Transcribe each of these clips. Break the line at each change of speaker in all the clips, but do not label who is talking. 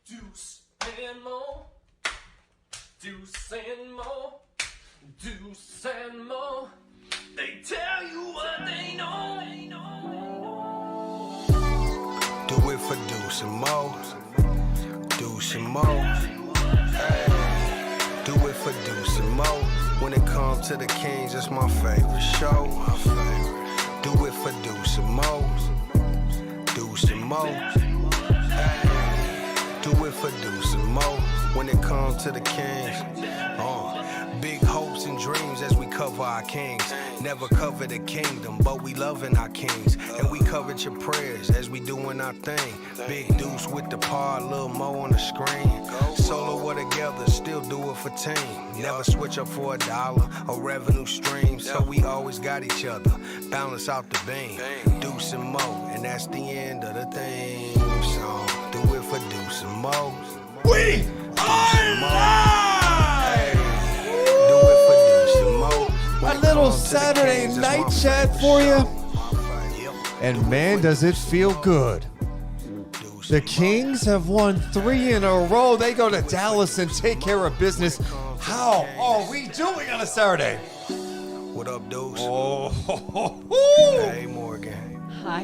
Deuce and Mo, Deuce and Mo, Deuce and Mo. They tell you what they know.
Do it for Deuce and Mo, Deuce and Mo. Hey, do it for Deuce and Mo. When it comes to the Kings, it's my favorite show. Do it for Deuce and Mo, Deuce and Mo. Hey, do it for Deuce and Mo. When it comes to the Kings, big hopes and dreams as we cover our Kings. Never cover the kingdom, but we loving our Kings. And we covered your prayers as we doing our thing. Big Deuce with the par, Lil Mo on the screen. Solo or together, still do it for team. Never switch up for $1 or revenue stream. So we always got each other, balance out the beam. Deuce and Mo, and that's the end of the theme song. Do it for Deuce and Mo.
We are live! A little Saturday night chat for you. And man, does it feel good. The Kings have won 3 in a row. They go to Dallas and take care of business. How are we doing on a Saturday?
What up, Deuce?
Oh,
hey, Morgan.
Hi.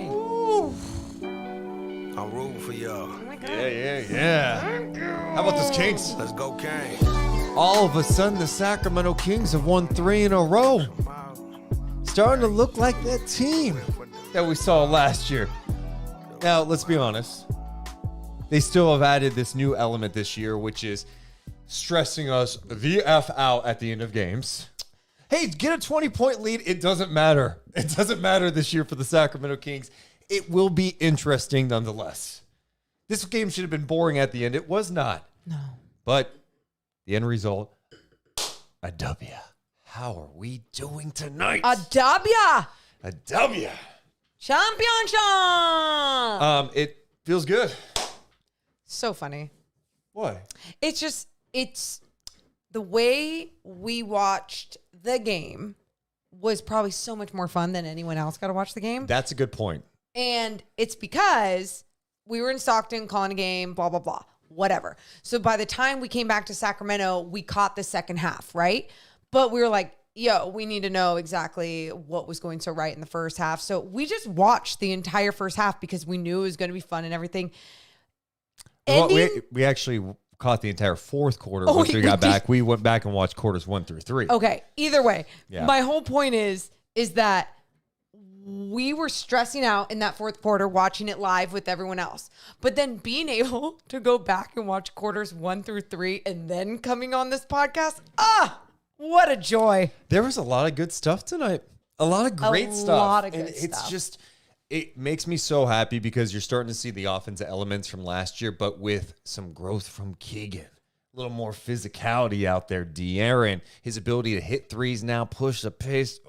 I'm rooting for y'all.
Yeah. How about this Kings?
Let's go, Kings.
All of a sudden, the Sacramento Kings have won 3 in a row. Starting to look like that team that we saw last year. Now, let's be honest. They still have added this new element this year, which is stressing us the F out at the end of games. Hey, get a 20-point lead. It doesn't matter. It doesn't matter this year for the Sacramento Kings. It will be interesting nonetheless. This game should have been boring at the end. It was not.
No.
But the end result, a W. How are we doing tonight?
A W.
A W.
Championship.
It feels good.
So funny.
Why?
It's the way we watched the game was probably so much more fun than anyone else got to watch the game.
That's a good point.
And it's because we were in Stockton calling a game, blah, blah, blah, whatever. So by the time we came back to Sacramento, we caught the second half, right? But we were like, yo, we need to know exactly what was going so right in the first half. So we just watched the entire first half because we knew it was going to be fun and everything.
Well, we actually caught the entire fourth quarter once we got back. We went back and watched quarters 1 through 3.
Okay, either way.
Yeah.
My whole point is that we were stressing out in that fourth quarter watching it live with everyone else. But then being able to go back and watch quarters 1 through 3 and then coming on this podcast, what a joy.
There was a lot of good stuff tonight. A lot of great stuff.
A lot of good
and it's
stuff.
just, it makes me so happy because you're starting to see the offensive elements from last year, but with some growth from Keegan. A little more physicality out there. De'Aaron, his ability to hit threes now, push the pace.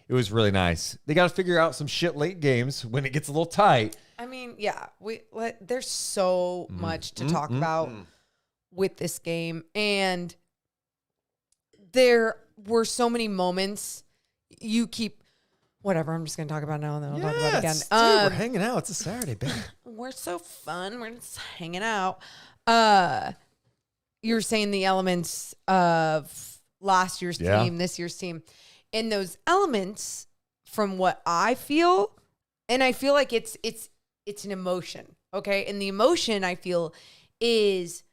It was really nice. They got to figure out some shit late games when it gets a little tight.
I mean, yeah, there's so much to talk about with this game. And there were so many moments. You keep whatever. I'm just gonna talk about it now, and then I'll talk about it again.
Dude, we're hanging out. It's a Saturday, baby.
We're so fun. We're just hanging out. You're saying the elements of last year's team, this year's team, and those elements, from what I feel, and I feel like it's an emotion, okay? And the emotion I feel is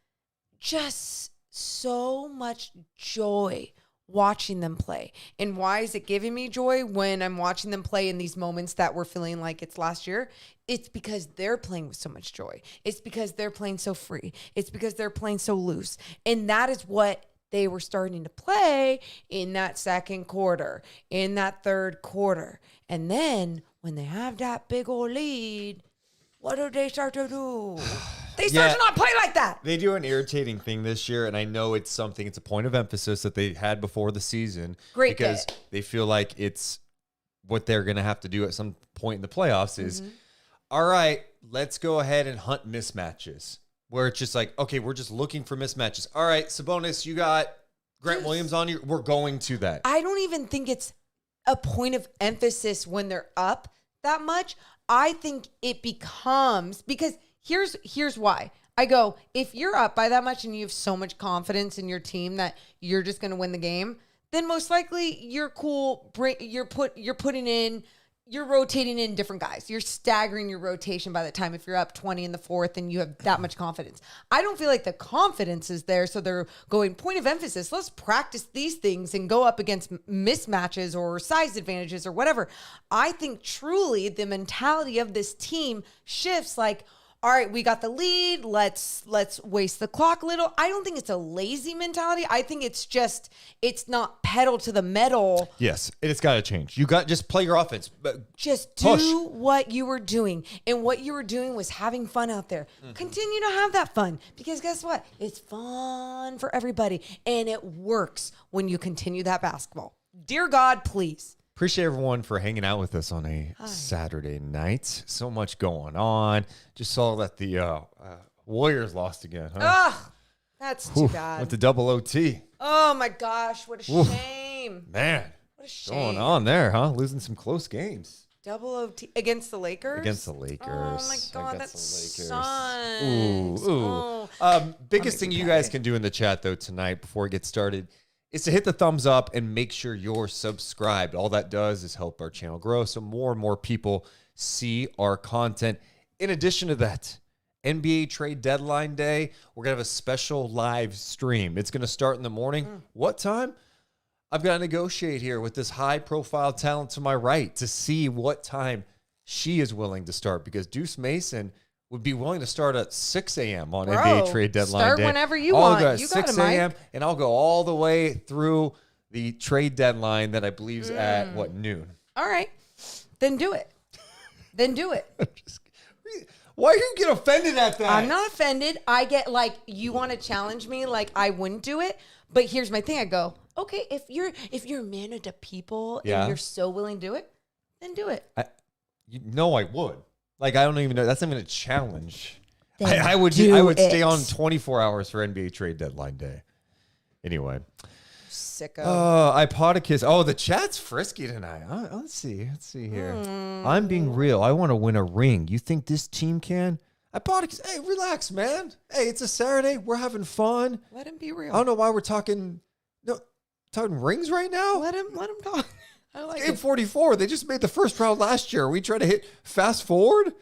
just so much joy watching them play. And why is it giving me joy when I'm watching them play in these moments that we're feeling like it's last year? It's because they're playing with so much joy. It's because they're playing so free. It's because they're playing so loose. And that is what they were starting to play in that second quarter, in that third quarter. And then when they have that big old lead, what do they start to do? They start to not play like that.
They do an irritating thing this year, and I know it's a point of emphasis that they had before the season.
Great
because
bit.
they feel like it's what they're going to have to do at some point in the playoffs is, all right, let's go ahead and hunt mismatches. Where it's just like, okay, we're just looking for mismatches. All right, Sabonis, you got Grant Williams on you. We're going to that.
I don't even think it's a point of emphasis when they're up that much. I think it becomes, because here's why. I go, if you're up by that much and you have so much confidence in your team that you're just going to win the game, then most likely you're cool. You're rotating in different guys. You're staggering your rotation by the time if you're up 20 in the fourth and you have that much confidence. I don't feel like the confidence is there, so they're going, point of emphasis, let's practice these things and go up against mismatches or size advantages or whatever. I think truly the mentality of this team shifts like, all right, we got the lead. Let's waste the clock a little. I don't think it's a lazy mentality. I think it's not pedal to the metal.
Yes, it's got to change. Just play your offense. But
just
push.
do what you were doing. And what you were doing was having fun out there. Continue to have that fun, because guess what? It's fun for everybody. And it works when you continue that basketball. Dear God, please.
Appreciate everyone for hanging out with us on a Saturday night. So much going on. Just saw that the Warriors lost again. Huh?
Ugh, that's too bad.
With the double OT.
Oh my gosh, what a shame.
Man,
What a shame.
going on there, huh? Losing some close games.
Double OT against the Lakers?
Against the Lakers.
Oh my God, that
Against the
sucks.
Ooh.
Oh.
Biggest thing you guys can do in the chat, though, tonight before we get started is to hit the thumbs up and make sure you're subscribed. All that does is help our channel grow so more and more people see our content. In addition to that, NBA trade deadline day, we're going to have a special live stream. It's going to start in the morning. What time? I've got to negotiate here with this high-profile talent to my right to see what time she is willing to start, because Deuce Mason would be willing to start at 6 a.m. on NBA trade deadline
start
day.
whenever you
I'll
want.
go at
You got
6
it, Mike.
a.m. and I'll go all the way through the trade deadline that I believe is at, noon?
All right. Then do it.
Why do you get offended at that?
I'm not offended. I get like, you want to challenge me like I wouldn't do it. But here's my thing. I go, okay, if you're a man of the people and you're so willing to do it, then do it.
I would. Like, I don't even know. That's not even a challenge.
Then
I would
do
stay
it.
on 24 hours for NBA trade deadline day. Anyway.
Sicko.
Ipodicus. Oh, the chat's frisky tonight. Let's see here. I'm being real. I want to win a ring. You think this team can? Ipodicus, hey, relax, man. Hey, it's a Saturday. We're having fun.
Let him be real.
I don't know why we're talking rings right now.
Let him talk. I like
Game
it.
44. They just made the first round last year. We try to hit fast forward?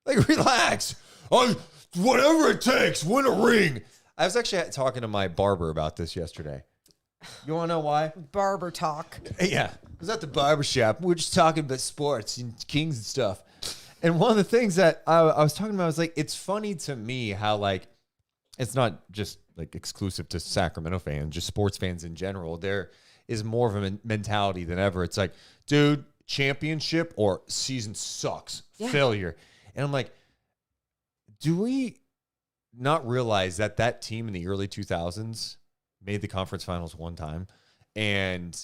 Like, relax. Whatever it takes, win a ring. I was actually talking to my barber about this yesterday. You want to know why?
Barber talk.
Yeah. I was at the barber shop. We were just talking about sports and Kings and stuff. And one of the things that I was talking about was like, it's funny to me how, like, it's not just like exclusive to Sacramento fans, just sports fans in general. There is more of a mentality than ever. It's like, dude, championship or season sucks, failure. And I'm like, do we not realize that team in the early 2000s made the conference finals one time, and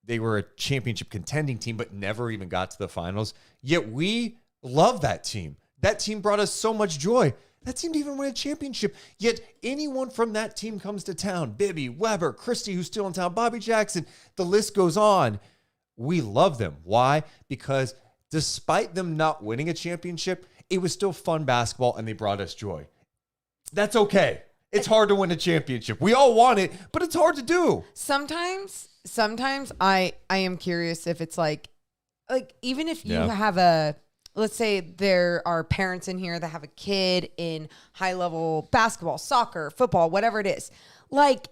they were a championship contending team, but never even got to the finals? Yet we love that team. That team brought us so much joy. That team didn't even win a championship. Yet anyone from that team comes to town. Bibby, Weber, Christie, who's still in town, Bobby Jackson, the list goes on. We love them. Why? Because despite them not winning a championship, it was still fun basketball and they brought us joy. That's okay. It's hard to win a championship. We all want it, but it's hard to do.
Sometimes I am curious if it's like even if you have let's say there are parents in here that have a kid in high level basketball, soccer, football, whatever it is. Like,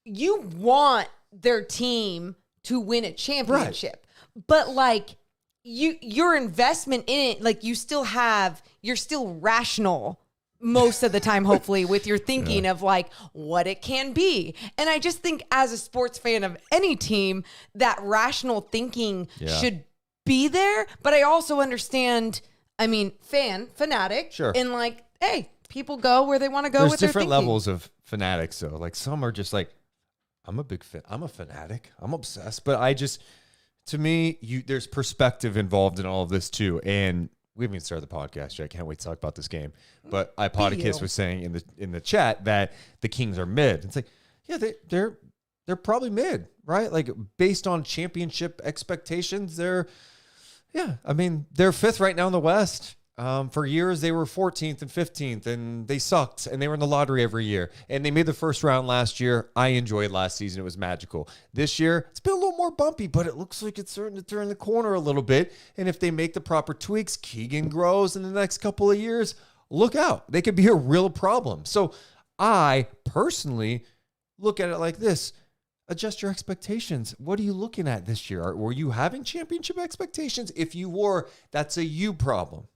you want their team to win a championship, but like your investment in it, like you're still rational most of the time, hopefully, with your thinking of like what it can be. And I just think as a sports fan of any team, that rational thinking should be there. But I also understand, I mean, fanatic.
Sure.
And like, hey, people go where they want to go
There's
with their
different
thinking.
levels of fanatics, though. Like, some are just like, I'm a big fan. I'm a fanatic. I'm obsessed. But to me, there's perspective involved in all of this too. And we haven't even started the podcast yet. I can't wait to talk about this game. But Ipodicus was saying in the chat that the Kings are mid. It's like, yeah, they're probably mid, right? Like, based on championship expectations, they're fifth right now in the West. For years, they were 14th and 15th, and they sucked, and they were in the lottery every year. And they made the first round last year. I enjoyed last season. It was magical. This year, it's been a little more bumpy, but it looks like it's starting to turn the corner a little bit. And if they make the proper tweaks, Keegan grows in the next couple of years, look out. They could be a real problem. So I personally look at it like this. Adjust your expectations. What are you looking at this year? Were you having championship expectations? If you were, that's a you problem.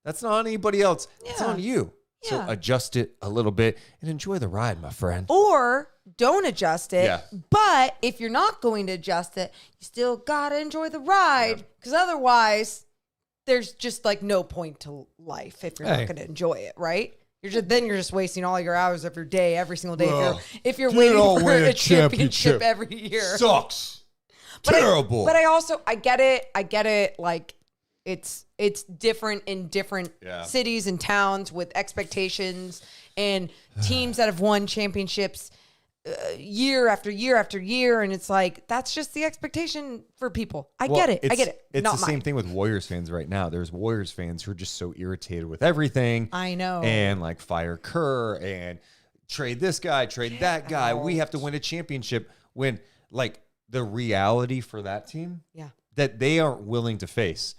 That's not on anybody else. It's on you.
Yeah.
So adjust it a little bit and enjoy the ride, my friend.
Or don't adjust it.
Yeah.
But if you're not going to adjust it, you still got to enjoy the ride. Because otherwise, there's just like no point to life if you're not going to enjoy it, right? You're just wasting all your hours of your day every single day if you're waiting for a championship every year.
Sucks. Terrible.
But I get it. Like, it's different in different cities and towns with expectations and teams that have won championships year after year after year. And it's like, that's just the expectation for people. I get it.
It's
not
the same thing with Warriors fans right now. There's Warriors fans who are just so irritated with everything.
I know.
And like, fire Kerr and trade this guy, trade that guy. We have to win a championship, when like the reality for that team that they aren't willing to face,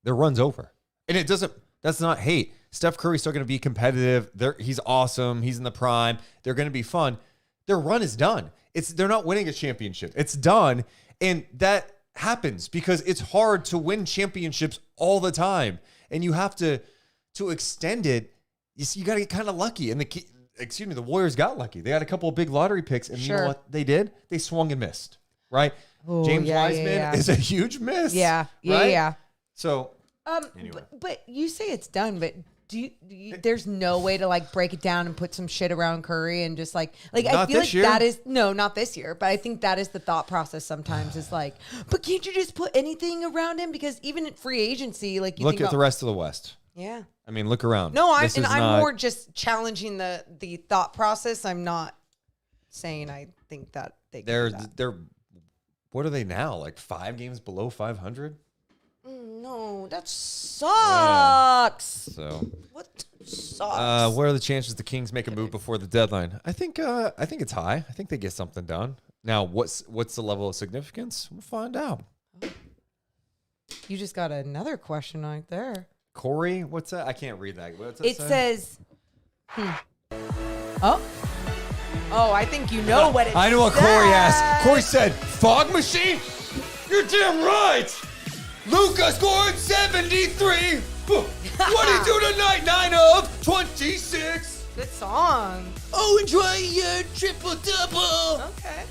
their run's over. And that's not hate. Steph Curry's still going to be competitive. He's awesome. He's in the prime. They're going to be fun. Their run is done. They're not winning a championship. It's done. And that happens because it's hard to win championships all the time. And you have to extend it. You got to get kind of lucky. And the Warriors got lucky. They had a couple of big lottery picks. And you know what they did? They swung and missed, right?
Ooh,
James Wiseman is a huge miss.
Yeah.
Right? So,
anyway. But you say it's done, but there's no way to like break it down and put some shit around Curry and just like I feel like that is not this year, but I think that is the thought process sometimes is like, but can't you just put anything around him? Because even in free agency, like you
look at the rest of the West.
Yeah.
I mean, look around.
No, I'm more just challenging the thought process. I'm not saying I think that they're
what are they now? Like 5 games below 500?
No, that sucks.
Yeah. So
what sucks?
What are the chances the Kings make a move before the deadline? I think it's high. I think they get something done. Now, what's the level of significance? We'll find out.
You just got another question right there.
Corey, what's that? I can't read that. What's that?
It says, Oh, I think you know what it
I know what Corey asked. Corey said, fog machine? You're damn right. Luka scored 73. What do you do tonight? 9 of 26.
Good song.
Oh, enjoy your triple-double.
Okay.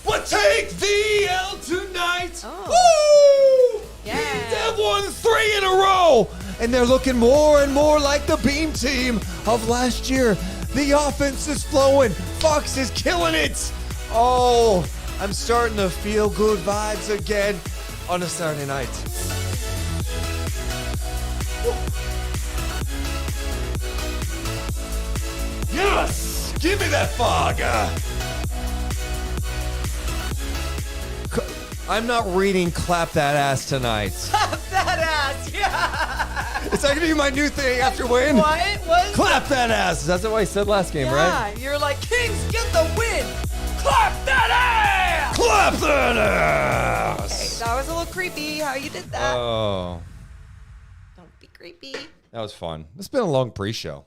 But take the L tonight.
Oh.
Woo!
Yeah.
Kings have won 3 in a row. And they're looking more and more like the Beam team of last year. The offense is flowing. Fox is killing it. Oh, I'm starting to feel good vibes again on a Saturday night. Yes! Give me that fog! I'm not reading Clap That Ass tonight.
Clap that ass, yeah.
Is that going to be my new thing after win?
What?
Clap that ass. That's what I said last game, right?
Yeah, you're like, Kings, get the win. Clap that ass.
Clap that
Okay,
ass.
that was a little creepy how you did that.
Oh,
Don't be creepy.
that was fun. It's been a long pre-show.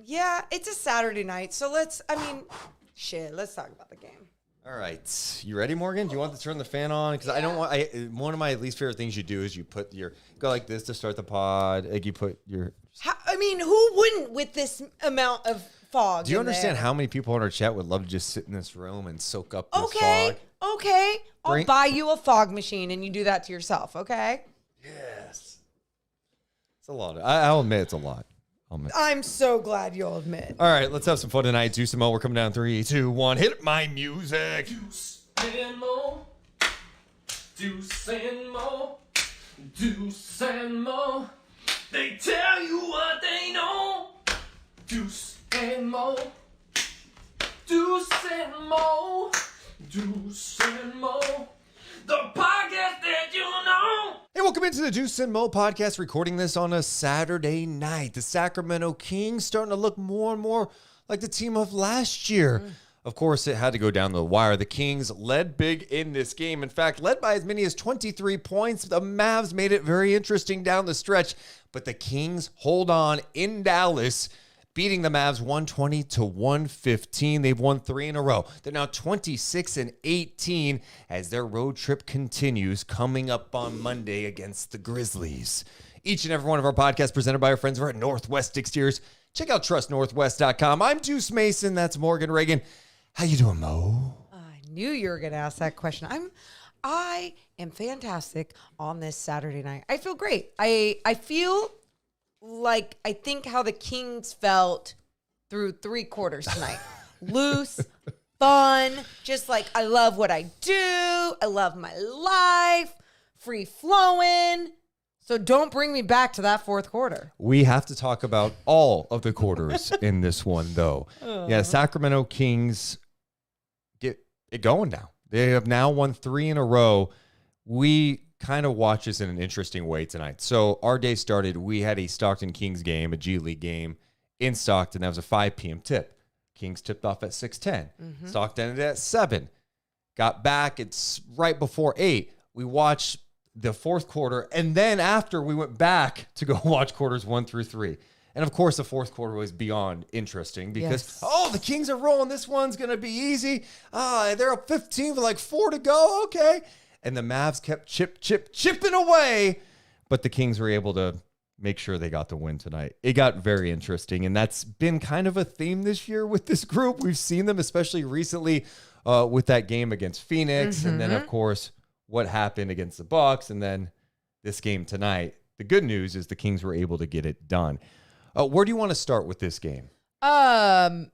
Yeah, it's a Saturday night, so let's talk about the game.
All right, you ready, Morgan? Do you want to turn the fan on? Because I don't want. One of my least favorite things you do is you put go like this to start the pod. Like you put your.
Who wouldn't with this amount of fog?
Do you understand how many people in our chat would love to just sit in this room and soak up this
Okay,
fog?
okay. I'll buy you a fog machine and you do that to yourself. Okay.
Yes. It's a lot. I'll admit it's a lot.
I'm so glad you'll admit.
All right, let's have some fun tonight. Deuce and Mo, we're coming down 3, 2, 1. Hit my music.
Deuce and Mo. Deuce and Mo. Deuce and Mo. They tell you what they know. Deuce and Mo. Deuce and Mo. Deuce and Mo. The podcast that you know.
Hey, welcome into the Deuce and Mo podcast, recording this on a Saturday night. The Sacramento Kings starting to look more and more like the team of last year. Of course, it had to go down the wire. The Kings led big in this game. In fact, led by as many as 23 points. The Mavs made it very interesting down the stretch, but the Kings hold on in Dallas, beating the Mavs 120-115. They've won 3 in a row. They're now 26-18 as their road trip continues, coming up on Monday against the Grizzlies. Each and every one of our podcasts presented by our friends over at Northwest Exteriors. Check out trustnorthwest.com. I'm Deuce Mason. That's Morgan Reagan. How you doing, Mo?
I knew you were going to ask that question. I am fantastic on this Saturday night. I feel great. I feel like I think how the Kings felt through 3 quarters tonight. Loose, fun, just like I love what I do. I love my life, free flowing. So don't bring me back to that 4th quarter.
We have to talk about all of the quarters in this one, though. Yeah, Sacramento Kings get it going now. They have now won 3 in a row. We kind of watch this in an interesting way tonight. So our day started, we had a Stockton Kings game, a G League game in Stockton. That was a 5 p.m. tip. Kings tipped off at 6:10. Stockton ended at 7. Got back, it's right before 8. We watched the 4th quarter, and then after we went back to go watch quarters 1 through 3. And of course, the 4th quarter was beyond interesting because, the Kings are rolling. This one's going to be easy. They're up 15 with like 4 to go. Okay. And the Mavs kept chipping away, but the Kings were able to make sure they got the win tonight. It got very interesting, and that's been kind of a theme this year with this group. We've seen them, especially recently with that game against Phoenix, and then, of course, what happened against the Bucks, and then this game tonight. The good news is the Kings were able to get it done. Where do you want to start with this game? I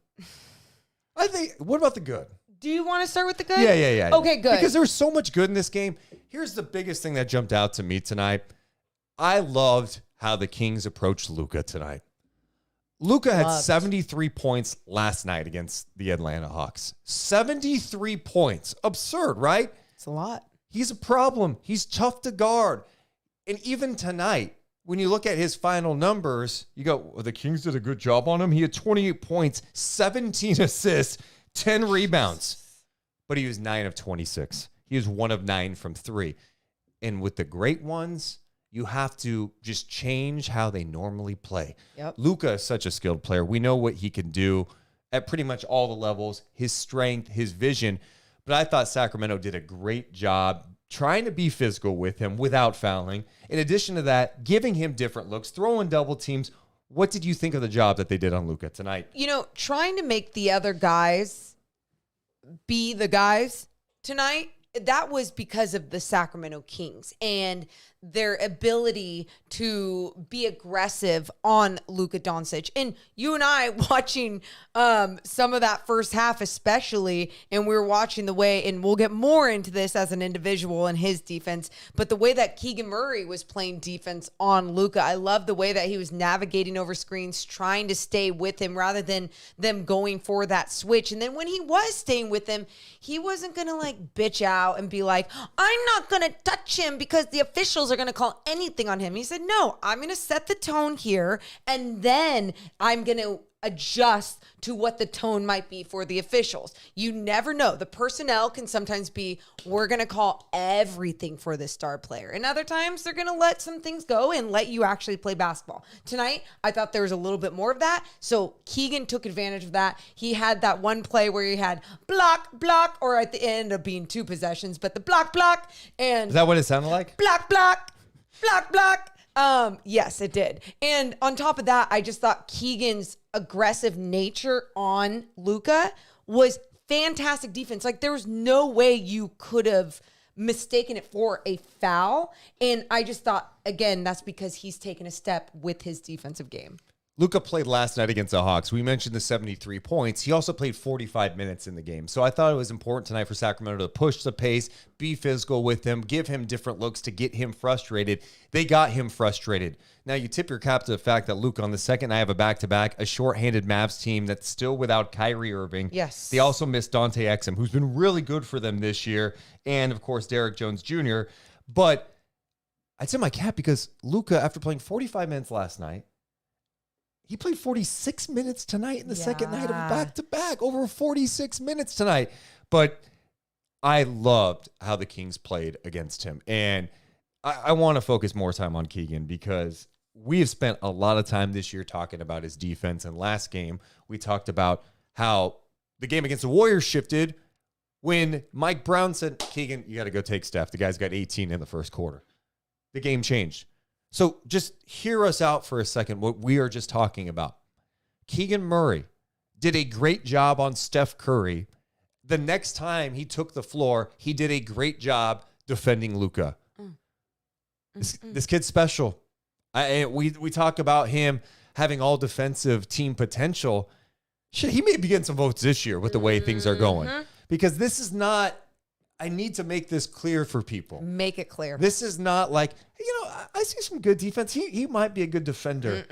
think, what about the good?
Do you want to start with the good?
Yeah.
Okay, good.
Because there was so much good in this game. Here's the biggest thing that jumped out to me tonight. I loved how the Kings approached Luka tonight. Luka had 73 points last night against the Atlanta Hawks. 73 points. Absurd, right?
It's a lot.
He's a problem. He's tough to guard. And even tonight, when you look at his final numbers, you go, well, the Kings did a good job on him. He had 28 points, 17 assists, 10 rebounds, but he was 9 of 26. He was 1 of 9 from 3. And with the great ones, you have to just change how they normally play.
Yep.
Luka is such a skilled player. We know what he can do at pretty much all the levels, his strength, his vision. But I thought Sacramento did a great job trying to be physical with him without fouling. In addition to that, giving him different looks, throwing double teams. What did you think of the job that they did on Luka tonight?
Trying to make the other guys be the guys tonight, that was because of the Sacramento Kings and their ability to be aggressive on Luka Doncic. And you and I watching some of that first half especially, and we were watching the way, and we'll get more into this as an individual and his defense, but the way that Keegan Murray was playing defense on Luka, I love the way that he was navigating over screens, trying to stay with him rather than them going for that switch. And then when he was staying with him, he wasn't going to like bitch out and be like, I'm not going to touch him because the officials are going to call anything on him. He said, no, I'm going to set the tone here, and then I'm going to adjust to what the tone might be for the officials. You never know. The personnel can sometimes be, we're going to call everything for this star player. And other times they're going to let some things go and let you actually play basketball. Tonight, I thought there was a little bit more of that. So Keegan took advantage of that. He had that one play where he had block, block, or at the end of being 2 possessions, but the block, block, and
Is that what it sounded like?
block, block, block, block. Yes, it did. And on top of that, I just thought Keegan's aggressive nature on Luka was fantastic defense. Like there was no way you could have mistaken it for a foul. And I just thought, again, that's because he's taken a step with his defensive game.
Luka played last night against the Hawks. We mentioned the 73 points. He also played 45 minutes in the game. So I thought it was important tonight for Sacramento to push the pace, be physical with him, give him different looks to get him frustrated. They got him frustrated. Now you tip your cap to the fact that Luka on the second night of a back-to-back, a shorthanded Mavs team that's still without Kyrie Irving.
Yes.
They also missed Dante Exum, who's been really good for them this year, and of course Derrick Jones Jr. But I'd tip my cap because Luka, after playing 45 minutes last night, he played 46 minutes tonight in the second night of a back-to-back, over 46 minutes tonight. But I loved how the Kings played against him. And I want to focus more time on Keegan because we have spent a lot of time this year talking about his defense. And last game, we talked about how the game against the Warriors shifted when Mike Brown said, Keegan, you got to go take Steph. The guy's got 18 in the first quarter. The game changed. So just hear us out for a second, what we are just talking about. Keegan Murray did a great job on Steph Curry. The next time he took the floor, he did a great job defending Luka. This kid's special. We talk about him having all defensive team potential. Shit, he may be getting some votes this year with the way things are going. Because this is not, I need to make this clear for people.
Make it clear.
This is not like, I see some good defense. He might be a good defender.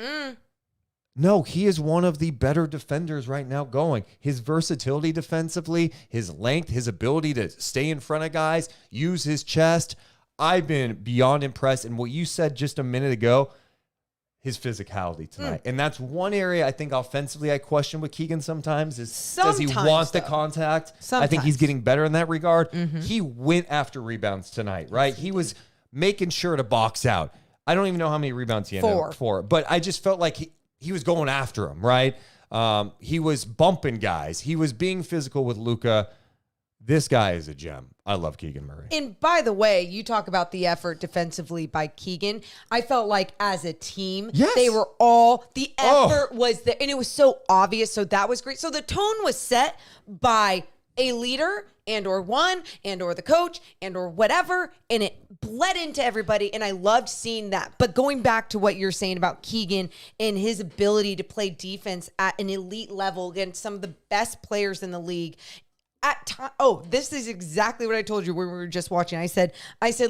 No, he is one of the better defenders right now going. His versatility defensively, his length, his ability to stay in front of guys, use his chest. I've been beyond impressed. And what you said just a minute ago, his physicality tonight. And that's one area I think offensively I question with Keegan sometimes is does he want the contact? I think he's getting better in that regard. He went after rebounds tonight, right? He was making sure to box out. I don't even know how many rebounds he ended up for, but I just felt like he was going after him, right? He was bumping guys. He was being physical with Luka. This guy is a gem. I love Keegan Murray.
And by the way, you talk about the effort defensively by Keegan. I felt like as a team, they were all, the effort was there, and it was so obvious. So that was great. So the tone was set by a leader and or one and or the coach and or whatever, and it bled into everybody, and I loved seeing that. But going back to what you're saying about Keegan and his ability to play defense at an elite level against some of the best players in the league, this is exactly what I told you when we were just watching. I said,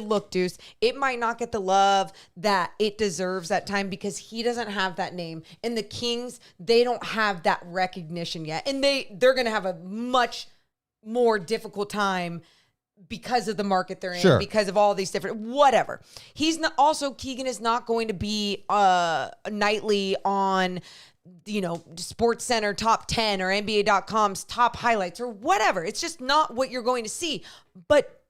look, Deuce, it might not get the love that it deserves at time because he doesn't have that name. And the Kings, they don't have that recognition yet. And they're going to have a much more difficult time because of the market they're in, because of all these different, whatever. He's not, also Keegan is not going to be nightly on Sports Center top 10 or NBA.com's top highlights or whatever. It's just not what you're going to see. But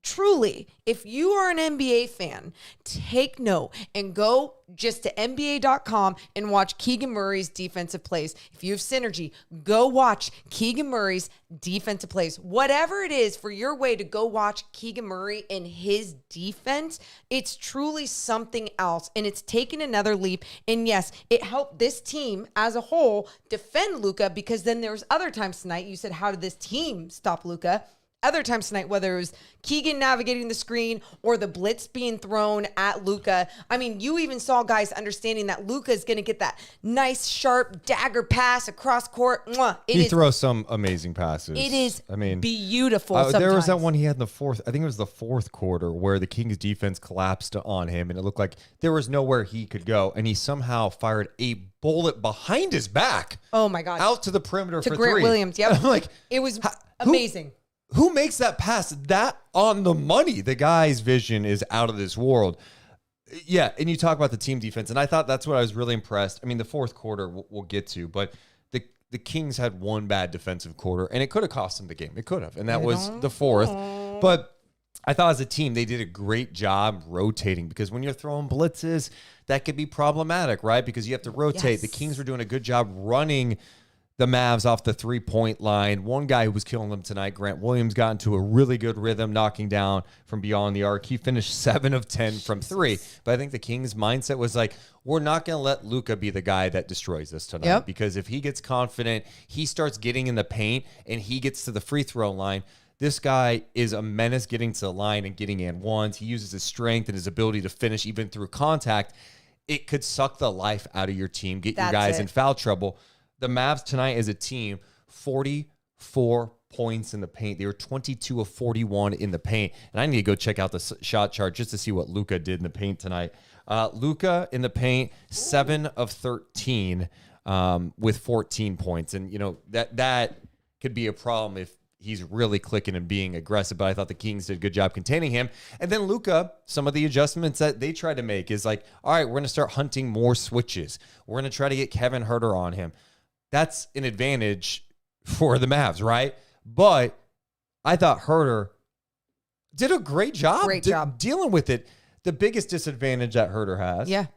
truly, if you are an NBA fan, take note and go just to NBA.com and watch Keegan Murray's defensive plays. If you have synergy, go watch Keegan Murray's defensive plays. Whatever it is for your way to go watch Keegan Murray and his defense, it's truly something else. And it's taken another leap. And yes, it helped this team as a whole defend Luka, because then there was other times tonight you said, how did this team stop Luka? other times tonight, whether it was Keegan navigating the screen or the blitz being thrown at Luka. I mean, you even saw guys understanding that Luka is going to get that nice, sharp dagger pass across court. Mwah.
He throws some amazing passes.
It is beautiful.
There was that one he had in the fourth. I think it was the fourth quarter where the Kings defense collapsed on him, and it looked like there was nowhere he could go, and he somehow fired a bullet behind his back.
Oh my God!
Out to the perimeter
to
for
Grant
three.
Williams. Yep.
I'm like,
it was amazing.
Who makes that pass that on the money? The guy's vision is out of this world. Yeah, and you talk about the team defense, and I thought that's what I was really impressed. I mean, the fourth quarter we'll get to, but the Kings had one bad defensive quarter, and it could have cost them the game. It could have, and that was the fourth. But I thought as a team, they did a great job rotating, because when you're throwing blitzes, that could be problematic, right? Because you have to rotate.
Yes.
The Kings were doing a good job running the Mavs off the three-point line. One guy who was killing them tonight, Grant Williams, got into a really good rhythm, knocking down from beyond the arc. He finished 7 of 10 from 3. But I think the Kings' mindset was like, we're not going to let Luka be the guy that destroys us tonight.
Yep.
Because if he gets confident, he starts getting in the paint, and he gets to the free throw line, this guy is a menace getting to the line and getting in ones. He uses his strength and his ability to finish even through contact. It could suck the life out of your team, get your guys in foul trouble. The Mavs tonight as a team, 44 points in the paint. They were 22 of 41 in the paint. And I need to go check out the shot chart just to see what Luka did in the paint tonight. Luka in the paint, 7 of 13 with 14 points. And, you know, that could be a problem if he's really clicking and being aggressive, but I thought the Kings did a good job containing him. And then Luka, some of the adjustments that they tried to make is like, all right, we're going to start hunting more switches. We're going to try to get Kevin Huerter on him. That's an advantage for the Mavs, right? But I thought Huerter did a great job. Dealing with it. The biggest disadvantage that Huerter has,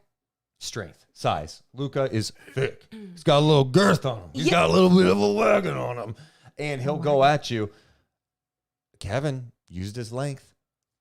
strength, size. Luka is thick. He's got a little girth on him. He's got a little bit of a wagon on him. And he'll go at you. Kevin used his length.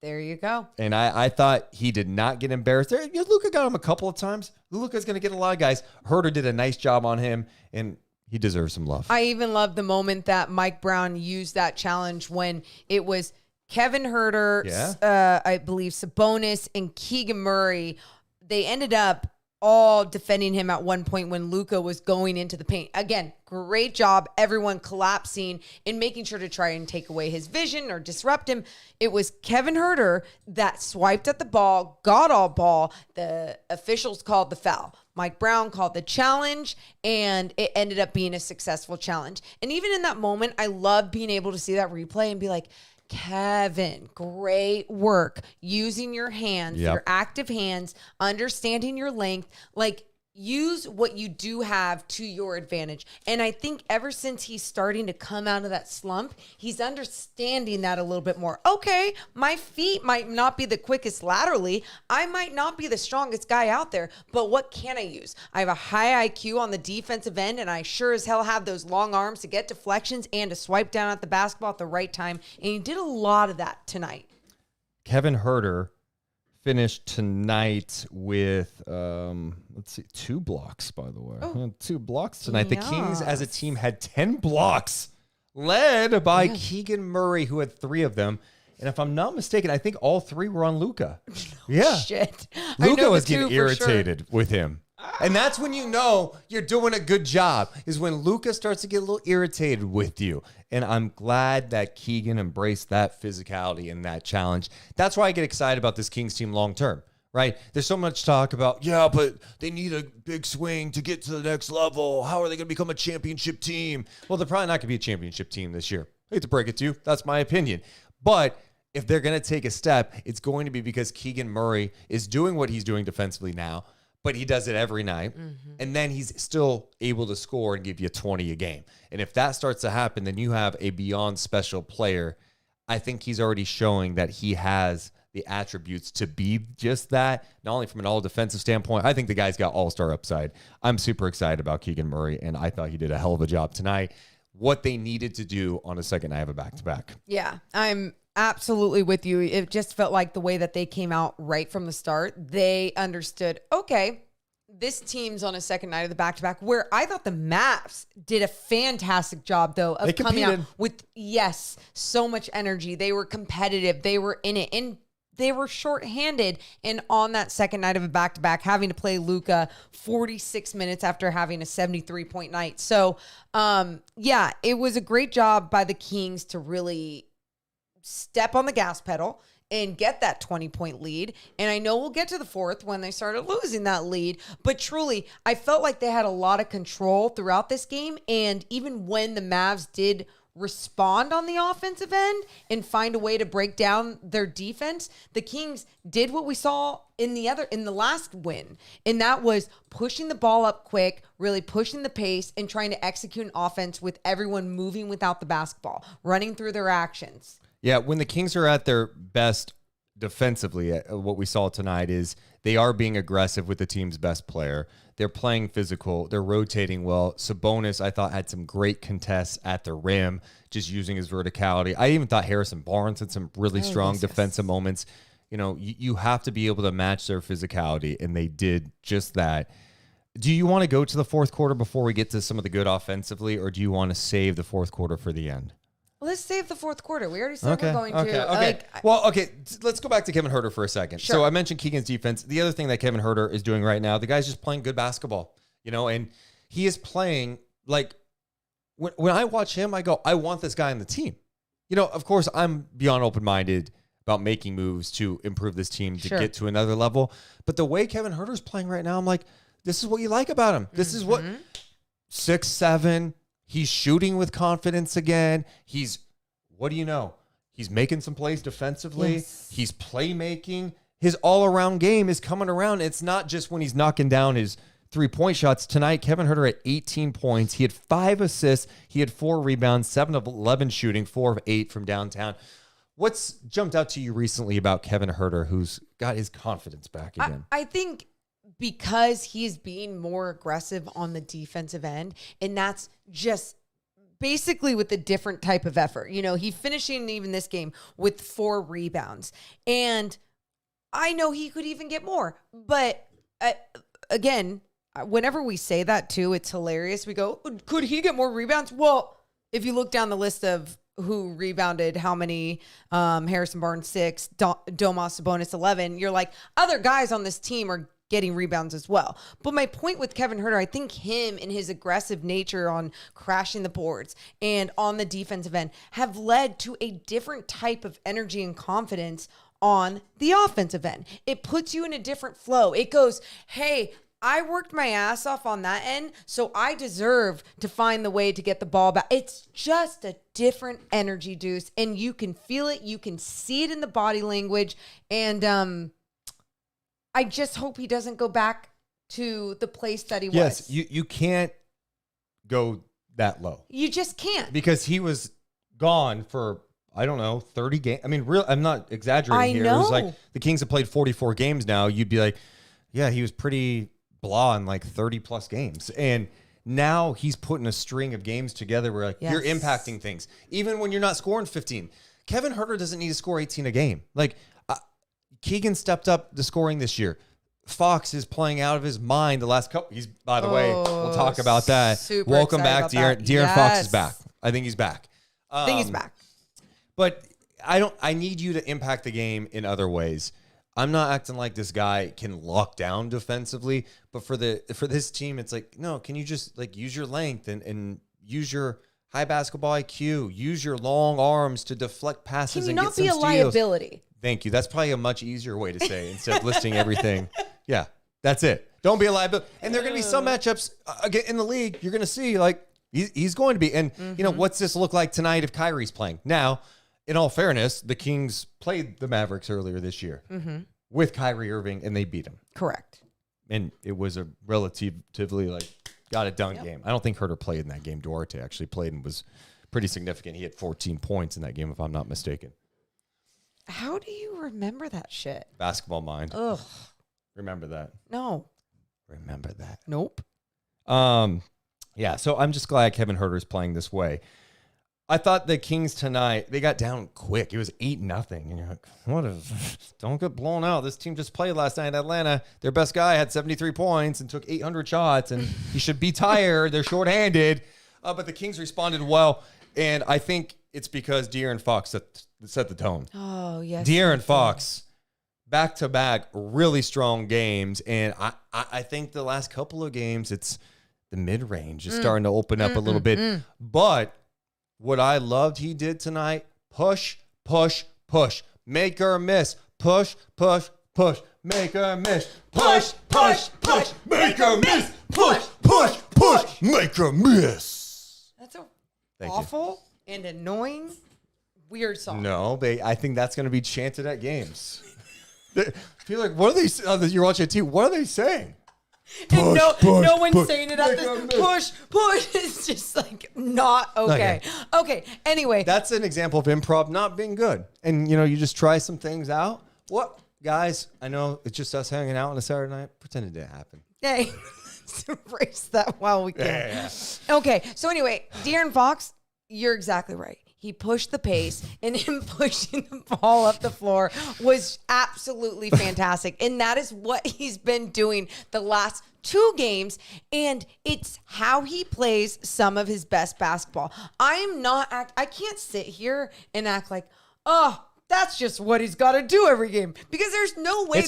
There you go.
And I thought he did not get embarrassed. Luka got him a couple of times. Luka's going to get a lot of guys. Huerter did a nice job on him, and he deserves some love.
I even love the moment that Mike Brown used that challenge when it was Kevin Huerter, I believe Sabonis, and Keegan Murray. They ended up all defending him at one point when Luka was going into the paint. Again, great job. Everyone collapsing and making sure to try and take away his vision or disrupt him. It was Kevin Huerter that swiped at the ball, got all ball. The officials called the foul. Mike Brown called the challenge, and it ended up being a successful challenge. And even in that moment, I love being able to see that replay and be like, Kevin, great work using your hands, your active hands, understanding your length. Like, use what you do have to your advantage. And I think ever since he's starting to come out of that slump, he's understanding that a little bit more. Okay, my feet might not be the quickest laterally. I might not be the strongest guy out there, but what can I use? I have a high IQ on the defensive end, and I sure as hell have those long arms to get deflections and to swipe down at the basketball at the right time. And he did a lot of that tonight.
Kevin Huerter finished tonight with, 2 blocks, by the way. 2 blocks tonight. Yes. The Kings as a team had 10 blocks, led by Keegan Murray, who had 3 of them. And if I'm not mistaken, I think all 3 were on Luka.
Shit.
Luka was getting irritated with him. And that's when you know you're doing a good job, is when Luka starts to get a little irritated with you. And I'm glad that Keegan embraced that physicality and that challenge. That's why I get excited about this Kings team long term, right? There's so much talk about, but they need a big swing to get to the next level. How are they going to become a championship team? Well, they're probably not going to be a championship team this year. I hate to break it to you. That's my opinion. But if they're going to take a step, it's going to be because Keegan Murray is doing what he's doing defensively now, but he does it every night. Mm-hmm. And then he's still able to score and give you 20 a game. And if that starts to happen, then you have a beyond special player. I think he's already showing that he has the attributes to be just that, not only from an all-defensive standpoint. I think the guy's got all-star upside. I'm super excited about Keegan Murray, and I thought he did a hell of a job tonight. What they needed to do on a second night of a back-to-back.
Yeah, I'm absolutely with you. It just felt like the way that they came out right from the start, they understood, okay, this team's on a second night of the back-to-back where I thought the Mavs did a fantastic job, though, of coming out with, so much energy. They were competitive. They were in it. And they were shorthanded. And on that second night of a back-to-back, having to play Luka 46 minutes after having a 73-point night. So, it was a great job by the Kings to really step on the gas pedal and get that 20-point lead. And I know we'll get to the fourth when they started losing that lead. But truly, I felt like they had a lot of control throughout this game. And even when the Mavs did respond on the offensive end and find a way to break down their defense, the Kings did what we saw in the last win. And that was pushing the ball up quick, really pushing the pace and trying to execute an offense with everyone moving without the basketball, running through their actions.
Yeah, when the Kings are at their best defensively, what we saw tonight is they are being aggressive with the team's best player. They're playing physical. They're rotating well. Sabonis, I thought, had some great contests at the rim, just using his verticality. I even thought Harrison Barnes had some really strong defensive moments. You have to be able to match their physicality, and they did just that. Do you want to go to the fourth quarter before we get to some of the good offensively, or do you want to save the fourth quarter for the end?
Let's save the fourth quarter. We already said we're going to.
Okay. Let's go back to Kevin Huerter for a second.
Sure.
So I mentioned Keegan's defense. The other thing that Kevin Huerter is doing right now, the guy's just playing good basketball, and he is playing like when I watch him, I go, I want this guy on the team. Of course, I'm beyond open-minded about making moves to improve this team to get to another level. But the way Kevin Huerter is playing right now, I'm like, this is what you like about him. This is what 6'7". He's shooting with confidence again. What do you know? He's making some plays defensively. Yes. He's playmaking. His all-around game is coming around. It's not just when he's knocking down his three-point shots. Tonight, Kevin Huerter had 18 points. He had 5 assists. He had 4 rebounds, 7 of 11 shooting, 4 of 8 from downtown. What's jumped out to you recently about Kevin Huerter, who's got his confidence back again?
I think because he's being more aggressive on the defensive end, and that's just basically with a different type of effort. He finishing even this game with 4 rebounds. And I know he could even get more. But again, whenever we say that too, it's hilarious. We go, could he get more rebounds? Well, if you look down the list of who rebounded how many, Harrison Barnes 6, Domas Sabonis 11, you're like, other guys on this team are getting rebounds as well. But my point with Kevin Huerter, I think him and his aggressive nature on crashing the boards and on the defensive end have led to a different type of energy and confidence on the offensive end. It puts you in a different flow. It goes, hey, I worked my ass off on that end, so I deserve to find the way to get the ball back. It's just a different energy, Deuce, and you can feel it. You can see it in the body language. And I just hope he doesn't go back to the place that he was.
Yes, you can't go that low.
You just can't.
Because he was gone for, 30 games. I mean, I'm not exaggerating here.
Know.
It was like the Kings have played 44 games now. You'd be like, yeah, he was pretty blah in like 30-plus games. And now he's putting a string of games together where you're impacting things. Even when you're not scoring 15. Kevin Huerter doesn't need to score 18 a game. Keegan stepped up the scoring this year. Fox is playing out of his mind the last couple. He's, by the way, we'll talk about that. Welcome back, De'Aaron Fox is back. I think he's back.
I think he's back.
But I need you to impact the game in other ways. I'm not acting like this guy can lock down defensively, but for this team, it's like, no, can you just use your length and use your high basketball IQ, use your long arms to deflect passes and get some steals.
Can you not be a liability?
Thank you. That's probably a much easier way to say it instead of listing everything. Yeah, that's it. Don't be a liability. And there are going to be some matchups again in the league. You're going to see he's going to be. And what's this look like tonight if Kyrie's playing? Now, in all fairness, the Kings played the Mavericks earlier this year with Kyrie Irving, and they beat him.
Correct.
And it was a relatively got it done game. I don't think Huerter played in that game. Huerter actually played and was pretty significant. He had 14 points in that game, if I'm not mistaken.
How do you remember that shit?
Basketball mind.
Ugh.
Remember that.
No.
Remember that.
Nope.
Yeah, so I'm just glad Kevin Huerter is playing this way. I thought the Kings tonight, they got down quick. It was 8-0. And you're like, don't get blown out. This team just played last night in Atlanta. Their best guy had 73 points and took 800 shots, and he should be tired. They're shorthanded. But the Kings responded well. And I think it's because De'Aaron Fox set the tone.
Oh, yes.
De'Aaron Fox, back-to-back, really strong games. And I think the last couple of games, it's the mid-range is starting to open up a little bit. But what I loved he did tonight, push, push, push. Make her miss. Push, push, push. Make her miss. Push, push, push. Make her miss. Push, push, push. Make her miss.
That's a
Thank
awful and annoying, weird song.
No, I think that's going to be chanted at games. I feel like, what are they, you're watching it too, what are they saying?
And
Push,
no one's
push.
saying it at this push, push. It's just like not okay. Okay. Anyway.
That's an example of improv not being good. And, you just try some things out. What? Guys, I know it's just us hanging out on a Saturday night. Pretend it didn't happen.
Hey, let's erase that while we can.
Yeah.
Okay. So anyway, De'Aaron Fox, you're exactly right. He pushed the pace, and him pushing the ball up the floor was absolutely fantastic. And that is what he's been doing the last 2 games, and it's how he plays some of his best basketball. I can't sit here and act like, oh, that's just what he's got to do every game, because there's no way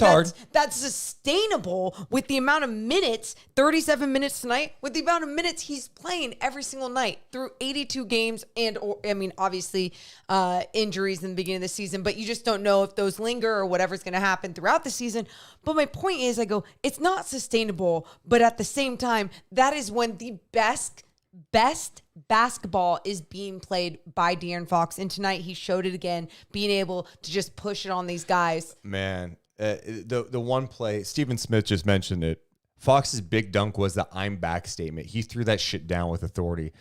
that's sustainable with the amount of minutes, 37 minutes tonight, with the amount of minutes he's playing every single night through 82 games. And, obviously injuries in the beginning of the season, but you just don't know if those linger or whatever's going to happen throughout the season. But my point is, it's not sustainable, but at the same time, that is when the best basketball is being played by De'Aaron Fox. And tonight he showed it again, being able to just push it on these guys.
Man, the one play, Stephen Smith just mentioned it. Fox's big dunk was the "I'm back" statement. He threw that shit down with authority.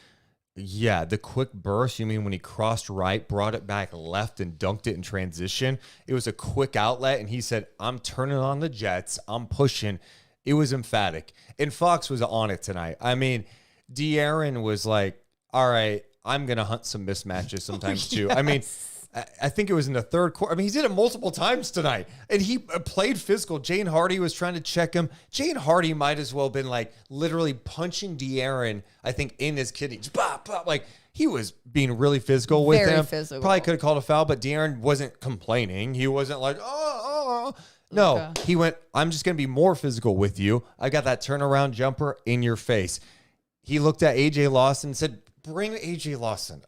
Yeah, the quick burst, you mean when he crossed right, brought it back left, and dunked it in transition? It was a quick outlet, and he said, I'm turning on the Jets. I'm pushing. It was emphatic. And Fox was on it tonight. I mean, De'Aaron was like, all right, I'm going to hunt some mismatches sometimes too.
Yes.
I mean, I think it was in the third quarter. I mean, he did it multiple times tonight. And he played physical. Jane Hardy was trying to check him. Jane Hardy might as well have been like literally punching De'Aaron, I think, in his kidneys. Bop, bop. Like, he was being really physical with
Very
him.
physical.
Probably could have called a foul, but De'Aaron wasn't complaining. He wasn't like, oh. No, He went, I'm just going to be more physical with you. I got that turnaround jumper in your face. He looked at AJ Lawson and said, bring AJ Lawson.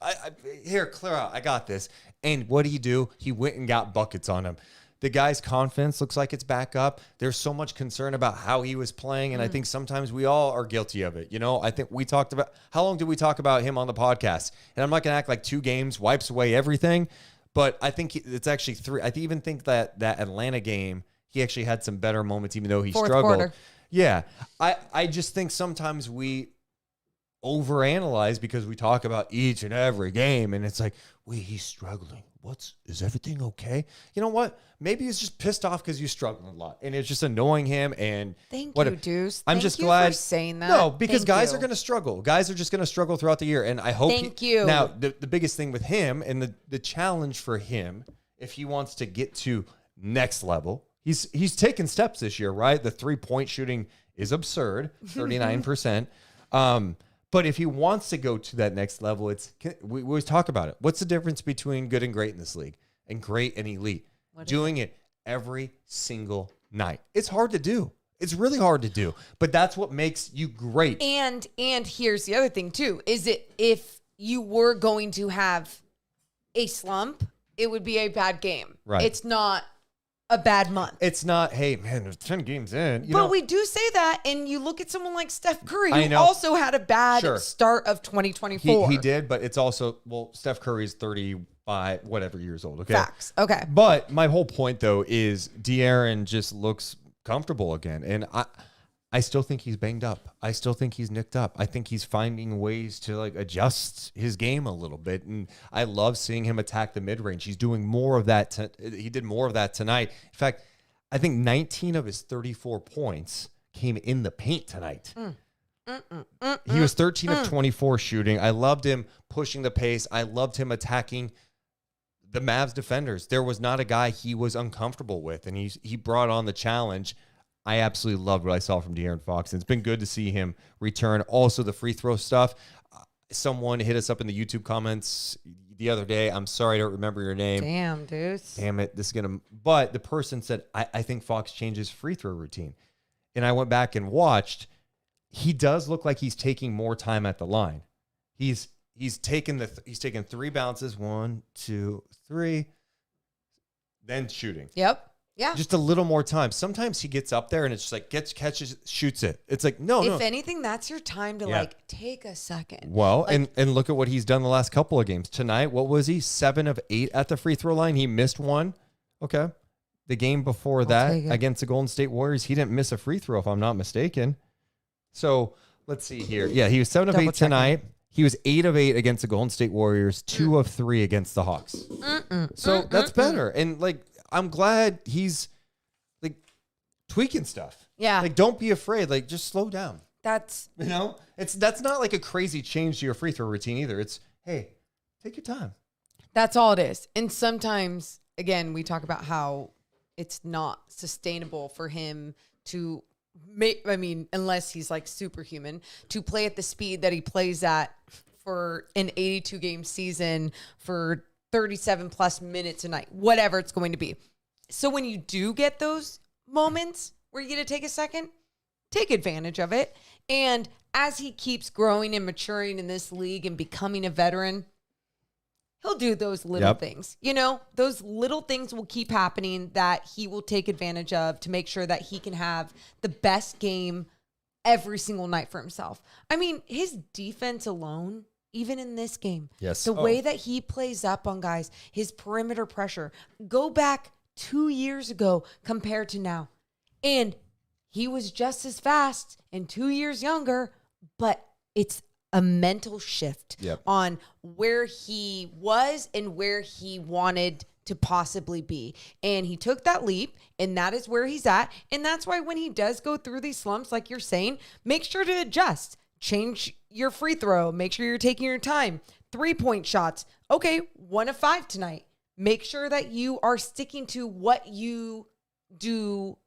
Here, clear out. I got this. And what do? He went and got buckets on him. The guy's confidence looks like it's back up. There's so much concern about how he was playing, and I think sometimes we all are guilty of it. I think we talked about, how long did we talk about him on the podcast? And I'm not going to act like 2 games wipes away everything, but I think it's actually 3. I even think that Atlanta game, he actually had some better moments, even though he struggled.
Quarter.
Yeah. I just think sometimes we overanalyze because we talk about each and every game, and it's like, wait, he's struggling. Is everything okay? You know what? Maybe he's just pissed off because you're struggling a lot, and it's just annoying him. And
Thank you, Deuce.
I'm just glad
for saying that.
No, because guys
you.
are going to struggle. Guys are just going to struggle throughout the year, and I hope.
Thank you.
Now, the biggest thing with him and the challenge for him, if he wants to get to next level, he's taken steps this year, right? The 3-point shooting is absurd, 39%. But if he wants to go to that next level, we always talk about it. What's the difference between good and great in this league, and great and elite? Doing it every single night. It's hard to do. It's really hard to do. But that's what makes you great.
And here's the other thing too: is it if you were going to have a slump, it would be a bad game.
Right.
It's not a bad month.
It's not, hey, man, there's 10 games in.
But we do say that, and you look at someone like Steph Curry, who also had a bad start of 2024.
He did, but it's also, Steph Curry's 35, whatever years old, okay?
Facts, okay.
But my whole point, though, is De'Aaron just looks comfortable again, and I still think he's banged up. I still think he's nicked up. I think he's finding ways to adjust his game a little bit. And I love seeing him attack the mid-range. He's doing more of that. He did more of that tonight. In fact, I think 19 of his 34 points came in the paint tonight. He was 13 of 24 shooting. I loved him pushing the pace. I loved him attacking the Mavs defenders. There was not a guy he was uncomfortable with, and he brought on the challenge. I absolutely loved what I saw from De'Aaron Fox, and it's been good to see him return. Also, the free throw stuff. Someone hit us up in the YouTube comments the other day. I'm sorry, I don't remember your name.
Damn, Deuce.
Damn it. This is going to... But the person said, I think Fox changed his free throw routine. And I went back and watched. He does look like he's taking more time at the line. He's taken 3 bounces, 1, 2, 3, then shooting.
Yep. Yeah.
Just a little more time. Sometimes he gets up there and it's just like catches, shoots it. It's like, no.
If anything, that's your time to like take a second.
Well,
like,
and look at what he's done the last couple of games. Tonight, what was he? 7 of 8 at the free throw line. He missed one. Okay. The game before that against the Golden State Warriors, he didn't miss a free throw, if I'm not mistaken. So let's see here. Yeah, he was 7 of 8 tonight. He was 8 of 8 against the Golden State Warriors, 2 of 3 against the Hawks. So that's better. And like, I'm glad he's like tweaking stuff.
Yeah.
Like, don't be afraid. Like, just slow down.
That's,
that's not like a crazy change to your free throw routine either. It's, hey, take your time.
that's all it is. And sometimes, again, we talk about how it's not sustainable for him to make, unless he's like superhuman, to play at the speed that he plays at for an 82 game season for 37 plus minutes a night, whatever it's going to be. So when you do get those moments where you get to take a second, take advantage of it. And as he keeps growing and maturing in this league and becoming a veteran, he'll do those little things. You know, those little things will keep happening that he will take advantage of to make sure that he can have the best game every single night for himself. I mean, his defense alone, even in this game, the way that he plays up on guys, his perimeter pressure, go back 2 years ago compared to now. And he was just as fast and 2 years younger, but it's a mental shift on where he was and where he wanted to possibly be. And he took that leap, and that is where he's at. And that's why when he does go through these slumps, like you're saying, make sure to adjust. Change your free throw. Make sure you're taking your time. 3-point shots. Okay, 1 of 5 tonight. Make sure that you are sticking to what you do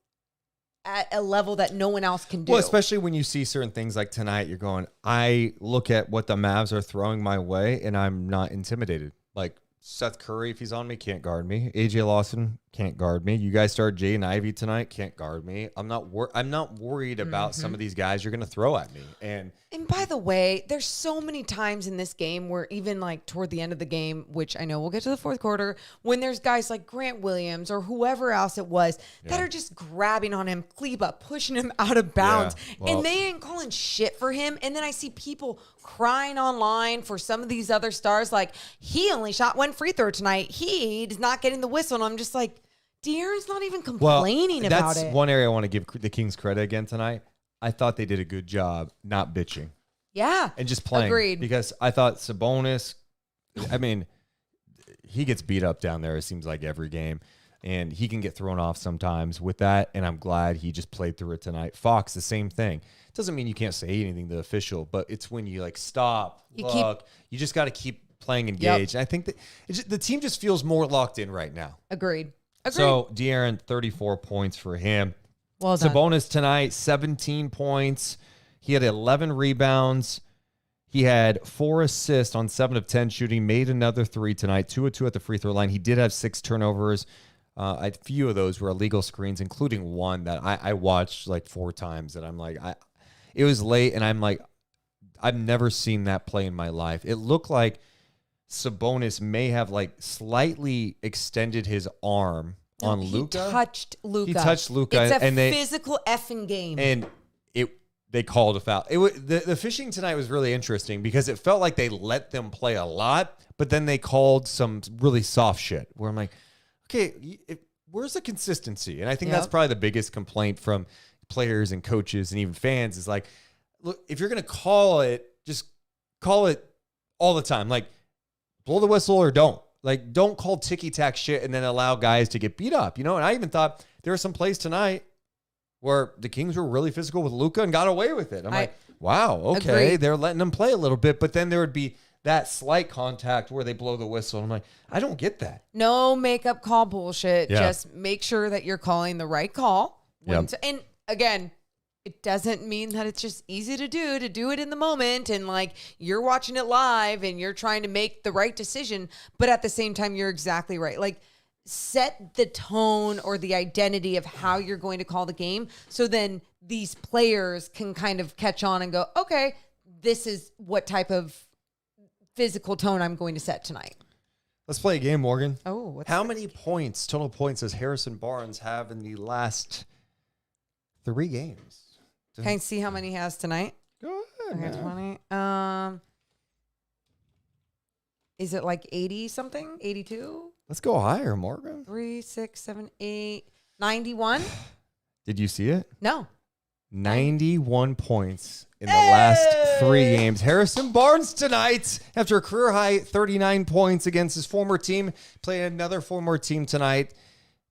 at a level that no one else can do.
Well, especially when you see certain things like tonight, you're going, I look at what the Mavs are throwing my way, and I'm not intimidated. Like, Seth Curry, if he's on me, can't guard me. AJ Lawson can't guard me. You guys start Jay and Ivy tonight, can't guard me. I'm not worried about some of these guys you're going to throw at me. And
by the way, there's so many times in this game where even like toward the end of the game, which I know we'll get to the fourth quarter, when there's guys like Grant Williams or whoever else it was that are just grabbing on him, Kleba, pushing him out of bounds. And they ain't calling shit for him. And then I see people crying online for some of these other stars like, he only shot 1 free throw tonight. He's not getting the whistle. And I'm just like, De'Aaron's not even complaining about it.
That's one area I want to give the Kings credit again tonight. I thought they did a good job not bitching.
Yeah.
And just playing.
Agreed.
Because I thought Sabonis, he gets beat up down there, it seems like every game. And he can get thrown off sometimes with that. And I'm glad he just played through it tonight. Fox, the same thing. Doesn't mean you can't say anything to the official, but it's when you like stop, you just got to keep playing engaged. And I think that the team just feels more locked in right now.
Agreed.
So De'Aaron, 34 points for him.
Well done.
Sabonis tonight, 17 points. He had 11 rebounds. He had 4 assists on 7 of 10 shooting, made another 3 tonight, 2 of 2 at the free throw line. He did have 6 turnovers. A few of those were illegal screens, including one that I watched like 4 times. And I'm like, it was late, and I'm like, I've never seen that play in my life. It looked like Sabonis may have like slightly extended his arm on Luka.
He touched Luka. It's a physical effing game.
And they called a foul. The fishing tonight was really interesting because it felt like they let them play a lot, but then they called some really soft shit where I'm like, okay, where's the consistency? And I think that's probably the biggest complaint from players and coaches and even fans is like, look, if you're going to call it, just call it all the time. Like, blow the whistle or don't. Like, don't call ticky-tack shit and then allow guys to get beat up, you know? And I even thought there were some plays tonight where the Kings were really physical with Luka and got away with it. I'm like, Wow. Okay.
Agreed.
They're letting them play a little bit, but then there would be that slight contact where they blow the whistle. I'm like, I don't get that.
No makeup call bullshit.
Yeah.
Just make sure that you're calling the right call.
Yep.
And again, it doesn't mean that it's just easy to do it in the moment. And like you're watching it live and you're trying to make the right decision. But at the same time, you're exactly right. Like set the tone or the identity of how you're going to call the game. So then these players can kind of catch on and go, okay, this is what type of physical tone I'm going to set tonight.
Let's play a game, Morgan.
Oh,
how many total points does Harrison Barnes have in the last 3 games?
Can I see how many he has tonight?
Go ahead.
Okay, 20. Is it like 80 something? 82?
Let's go higher, Morgan.
3, 6, 7, 8, 91?
Did you see it?
No.
91 points in the last 3 games. Harrison Barnes tonight, after a career high 39 points against his former team, playing another former team tonight,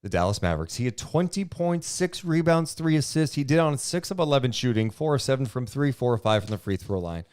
the Dallas Mavericks. He had 20 points, 6 rebounds, 3 assists. He did on 6 of 11 shooting, 4 of 7 from 3, 4 of 5 from the free throw line.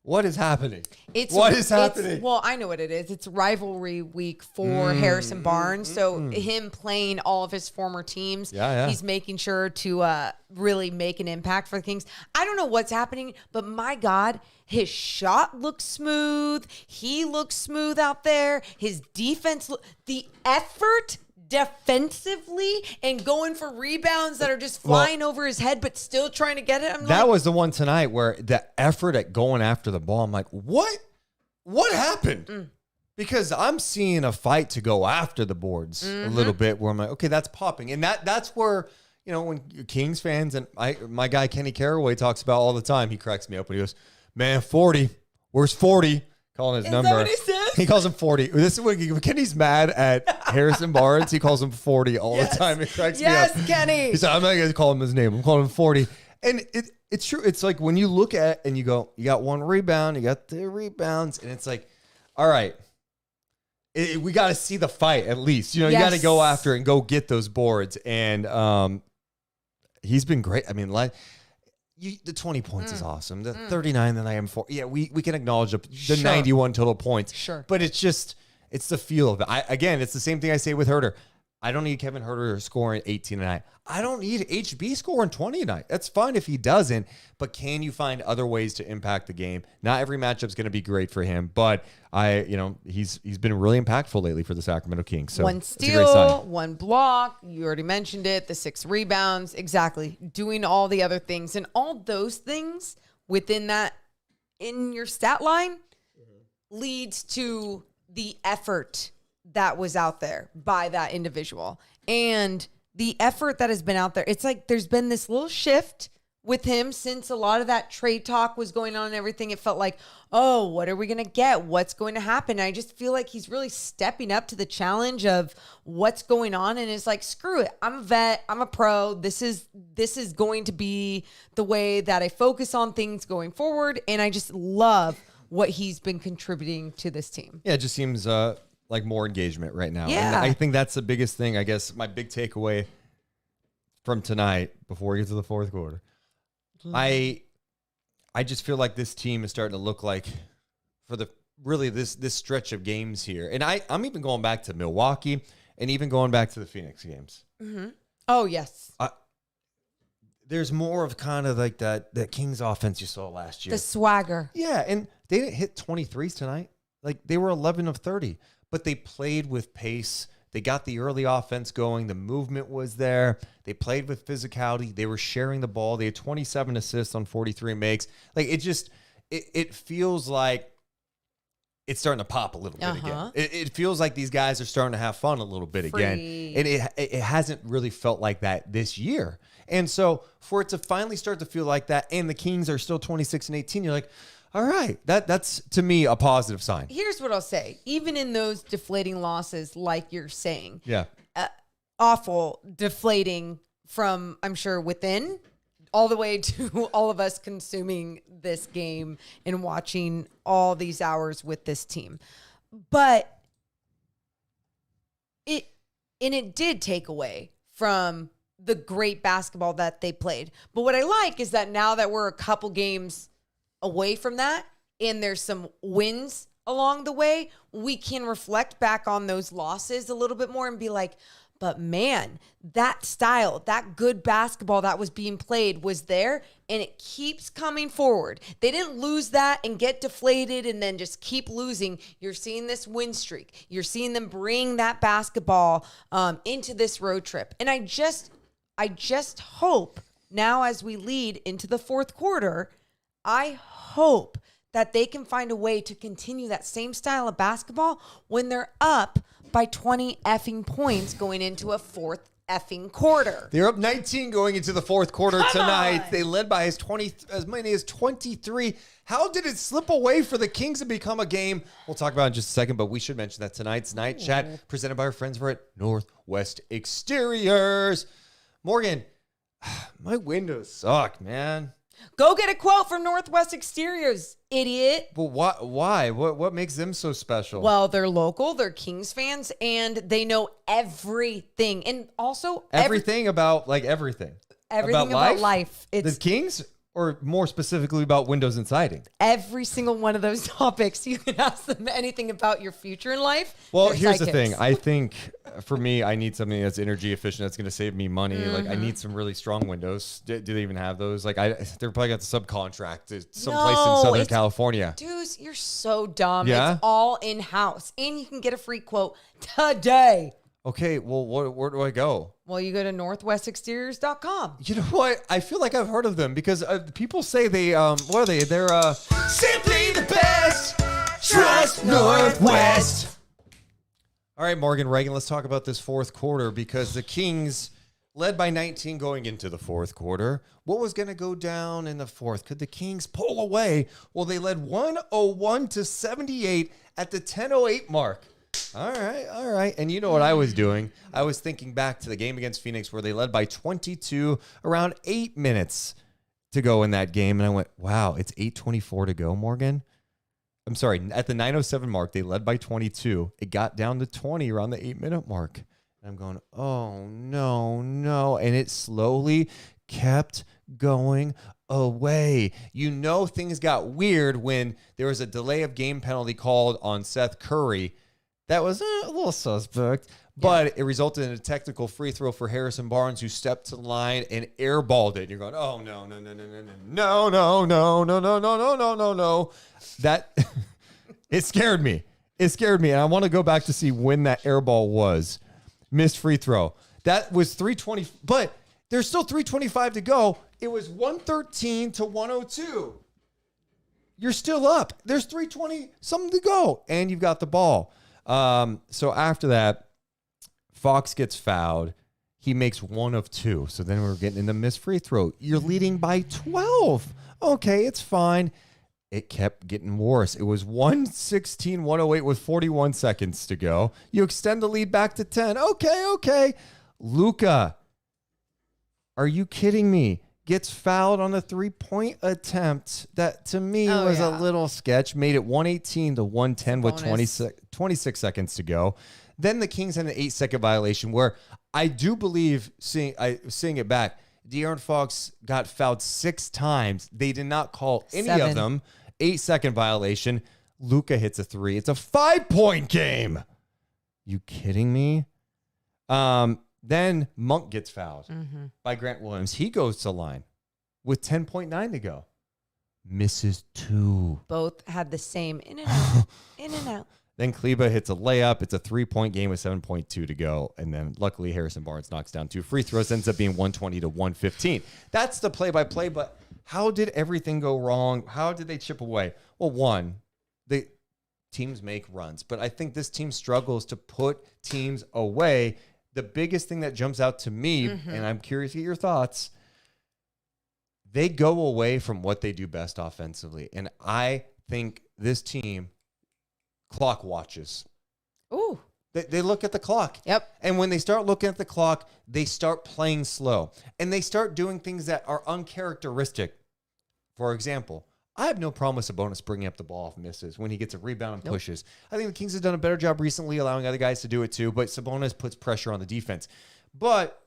What is happening? What is happening?
Well, I know what it is. It's rivalry week for Harrison Barnes. So him playing all of his former teams, he's making sure to really make an impact for the Kings. I don't know what's happening, but my God, his shot looks smooth. He looks smooth out there. His defense, the effort defensively and going for rebounds that are just flying over his head, but still trying to get it.
That was the one tonight where the effort at going after the ball, I'm like, what happened? Because I'm seeing a fight to go after the boards a little bit where I'm like, okay, that's popping. And that's where, you know, when Kings fans and my guy Kenny Caraway talks about all the time, he cracks me up when he goes, man, 40, where's 40? Calling his number.
That what he says?
He calls him 40. This is when Kenny's mad at Harrison Barnes. He calls him 40 all the time. It cracks me up.
Yes, Kenny.
He said, I'm not going to call him his name. I'm calling him 40. And it's true. It's like when you look at and you go, you got 1 rebound, you got the rebounds, and it's like, all right, we got to see the fight at least. You know, you got to go after and go get those boards. And he's been great. I mean, the 20 points is awesome. The 39 that I am for. Yeah, we can acknowledge the 91 total points.
Sure.
But it's the feel of it. Again, it's the same thing I say with Huerter. I don't need Kevin Huerter scoring 18 tonight. I don't need HB scoring 20 tonight. That's fine if he doesn't, but can you find other ways to impact the game? Not every matchup's going to be great for him, but he's been really impactful lately for the Sacramento Kings. So
1 steal, 1 block. You already mentioned it. The 6 rebounds. Exactly. Doing all the other things and all those things within that in your stat line leads to the effort that was out there by that individual. And the effort that has been out there, it's like there's been this little shift with him since a lot of that trade talk was going on and everything. It felt like, oh, what are we going to get? What's going to happen? I just feel like he's really stepping up to the challenge of what's going on. And it's like, screw it. I'm a vet. I'm a pro. This is going to be the way that I focus on things going forward. And I just love what he's been contributing to this team.
Yeah, it just seems like more engagement right now.
Yeah.
And I think that's the biggest thing. I guess my big takeaway from tonight before we get to the 4th quarter, I just feel like this team is starting to look like for this stretch of games here. And I'm even going back to Milwaukee and even going back to the Phoenix games.
Mm-hmm. Oh, yes.
There's more of kind of like that Kings offense you saw last year.
The swagger.
Yeah, and they didn't hit 23s tonight. Like they were 11 of 30, but they played with pace. They got the early offense going. The movement was there. They played with physicality. They were sharing the ball. They had 27 assists on 43 makes. Like it feels like it's starting to pop a little bit again. It feels like these guys are starting to have fun a little bit again. And it hasn't really felt like that this year. And so for it to finally start to feel like that, and the Kings are still 26 and 18, you're like, all right, that's to me a positive sign.
Here's what I'll say. Even in those deflating losses, like you're saying,
yeah,
awful, deflating from, I'm sure, within, all the way to all of us consuming this game and watching all these hours with this team. But it did take away from the great basketball that they played. But what I like is that now that we're a couple games away from that and there's some wins along the way, we can reflect back on those losses a little bit more and be like, but man, that style, that good basketball that was being played was there, and it keeps coming forward. They didn't lose that and get deflated and then just keep losing. You're seeing this win streak. You're seeing them bring that basketball into this road trip. And I just hope now as we lead into the fourth quarter, I hope that they can find a way to continue that same style of basketball when they're up by 20 effing points going into a fourth effing quarter.
They're up 19 going into the fourth quarter tonight. They led by as many as 23. How did it slip away for the Kings to become a game? We'll talk about it in just a second, but we should mention that tonight's Night Chat presented by our friends over at Northwest Exteriors. Morgan, my windows suck, man.
Go get a quote from Northwest Exteriors, idiot.
But why? What makes them so special?
Well, they're local, they're Kings fans, and they know everything. And also
everything about everything.
Everything about life.
The Kings, or more specifically about windows and siding?
Every single one of those topics. You can ask them anything about your future in life.
Well, here's the thing. I think for me, I need something that's energy efficient, that's going to save me money.
Mm-hmm.
I need some really strong windows. Do they even have those? They're probably got the subcontract someplace in Southern California.
Dude, you're so dumb.
Yeah?
It's all in-house. And you can get a free quote today.
Okay, well, where do I go?
Well, you go to northwestexteriors.com.
You know what? I feel like I've heard of them because people say they, what are they? They're simply the best. Trust Northwest. All right, Morgan Reagan, let's talk about this fourth quarter because the Kings led by 19 going into the fourth quarter. What was going to go down in the fourth? Could the Kings pull away? Well, they led 101-78 at the 10:08 mark. All right. And you know what I was doing? I was thinking back to the game against Phoenix where they led by 22, around 8 minutes to go in that game. And I went, wow, it's 8:24 to go, Morgan. I'm sorry. At the 9:07 mark, they led by 22. It got down to 20 around the 8-minute mark. And I'm going, oh, no. And it slowly kept going away. You know, things got weird when there was a delay of game penalty called on Seth Curry. That was a little suspect, but it resulted in a technical free throw for Harrison Barnes, who stepped to the line and airballed it. And you're going, oh, no. That, it scared me. And I want to go back to see when that airball was. Missed free throw. That was 3:20, but there's still 3:25 to go. It was 113-102. You're still up. There's 3:20 something to go, and you've got the ball. So after that, Fox gets fouled. He makes 1 of 2. So then we're getting into missed free throw. You're leading by 12. Okay, it's fine. It kept getting worse. It was 116-108 with 41 seconds to go. You extend the lead back to 10. Okay. Luka, are you kidding me? Gets fouled on a 3-point attempt that to me was a little sketch. Made it 118-110 with 26 seconds to go. Then the Kings had an 8-second violation where I do believe, seeing it back, De'Aaron Fox got fouled 6 times. They did not call any
7
of them. 8-second violation. Luka hits a 3. It's a 5-point game. You kidding me? Then Monk gets fouled by Grant Williams. He goes to line with 10.9 to go. Misses 2.
Both had the same in and out.
Then Kleba hits a layup. It's a 3-point game with 7.2 to go. And then luckily Harrison Barnes knocks down 2 free throws. Ends up being 120-115. That's the play-by-play, but how did everything go wrong? How did they chip away? Well, one, the teams make runs, but I think this team struggles to put teams away. The biggest thing that jumps out to me, and I'm curious to get your thoughts, they go away from what they do best offensively. And I think this team clock watches.
Ooh.
They look at the clock.
Yep.
And when they start looking at the clock, they start playing slow. And they start doing things that are uncharacteristic. For example, I have no problem with Sabonis bringing up the ball off misses when he gets a rebound and pushes. I think the Kings have done a better job recently allowing other guys to do it too, but Sabonis puts pressure on the defense. But,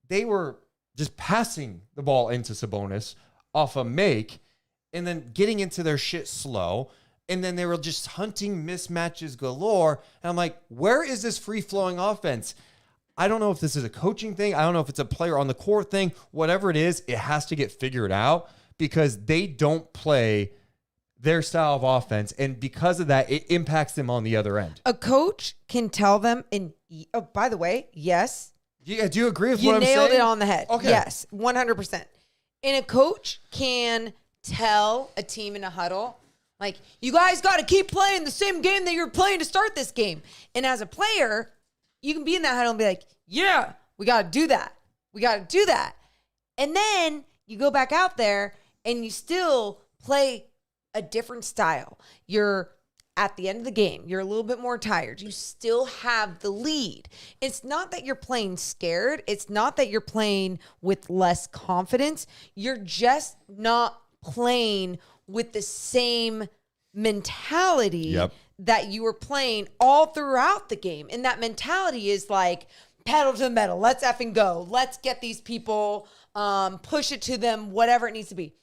they were just passing the ball into Sabonis off a make and then getting into their shit slow. And then they were just hunting mismatches galore. And I'm like, where is this free-flowing offense? I don't know if this is a coaching thing. I don't know if it's a player on the court thing. Whatever it is, it has to get figured out because they don't play their style of offense. And because of that, it impacts them on the other end.
A coach can tell them, and oh, by the way, yes.
Yeah, do you agree with
you
what I'm saying?
You nailed it on the head.
Okay.
Yes, 100%. And a coach can tell a team in a huddle, like, you guys got to keep playing the same game that you're playing to start this game. And as a player, you can be in that huddle and be like, yeah, we got to do that. We got to do that. And then you go back out there and you still play a different style. You're at the end of the game, you're a little bit more tired. You still have the lead. It's not that you're playing scared. It's not that you're playing with less confidence. You're just not playing with the same mentality that you were playing all throughout the game. And that mentality is like, pedal to the metal. Let's effing go. Let's get these people, push it to them, whatever it needs to be.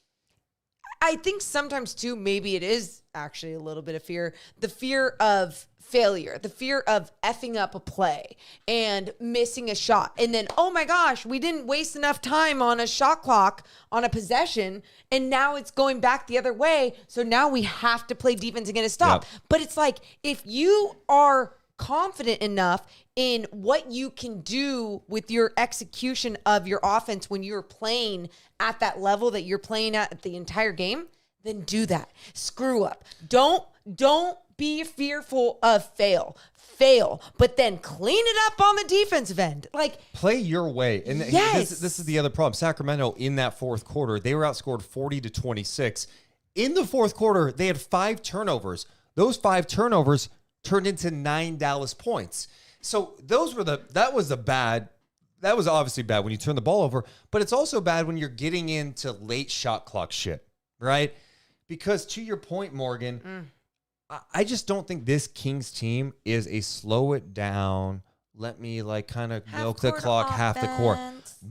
I think sometimes too, maybe it is actually a little bit of fear. The fear of failure, the fear of effing up a play and missing a shot. And then, oh my gosh, we didn't waste enough time on a shot clock on a possession. And now it's going back the other way. So now we have to play defense and get a stop. But it's like, if you are confident enough in what you can do with your execution of your offense when you're playing at that level that you're playing at the entire game, then do that. Screw up. Don't be fearful of fail, but then clean it up on the defensive end. Like,
play your way. And this is the other problem. Sacramento in that fourth quarter, they were outscored 40-26. In the fourth quarter, they had 5 turnovers. Those 5 turnovers turned into 9 Dallas points. So that was obviously bad when you turn the ball over, but it's also bad when you're getting into late shot clock shit, right? Because to your point, Morgan, I just don't think this Kings team is a slow it down, let me like kind of milk the clock, half the court.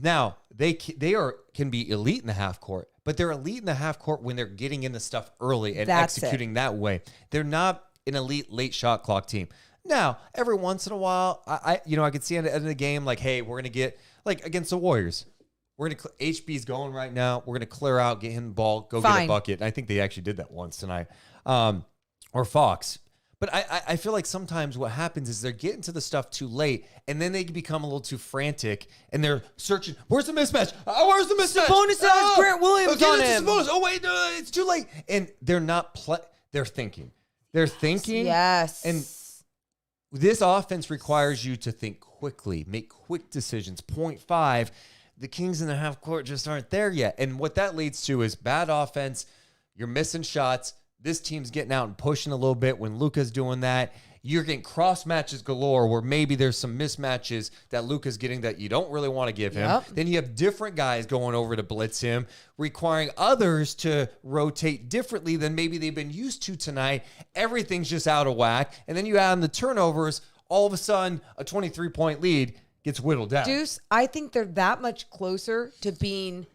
Now, they can be elite in the half court, but they're elite in the half court when they're getting into stuff early and executing that way. They're not an elite late shot clock team. Now, every once in a while, I could see at the end of the game, like, hey, we're going to get, like, against the Warriors, HB's going right now. We're going to clear out, get him the ball, get a bucket. And I think they actually did that once tonight. Or Fox. But I feel like sometimes what happens is they're getting to the stuff too late, and then they become a little too frantic, and they're searching. Where's the mismatch? Where's the mismatch?
Sabonis has Grant Williams on him.
Oh, wait, it's too late. And they're not they're thinking. They're thinking.
Yes.
And this offense requires you to think quickly, make quick decisions. 0.5, the Kings in the half court just aren't there yet. And what that leads to is bad offense. You're missing shots. This team's getting out and pushing a little bit when Luka's doing that. You're getting cross matches galore where maybe there's some mismatches that Luka's getting that you don't really want to give him. Then you have different guys going over to blitz him, requiring others to rotate differently than maybe they've been used to tonight. Everything's just out of whack. And then you add in the turnovers, all of a sudden a 23-point lead gets whittled down.
Deuce, I think they're that much closer to being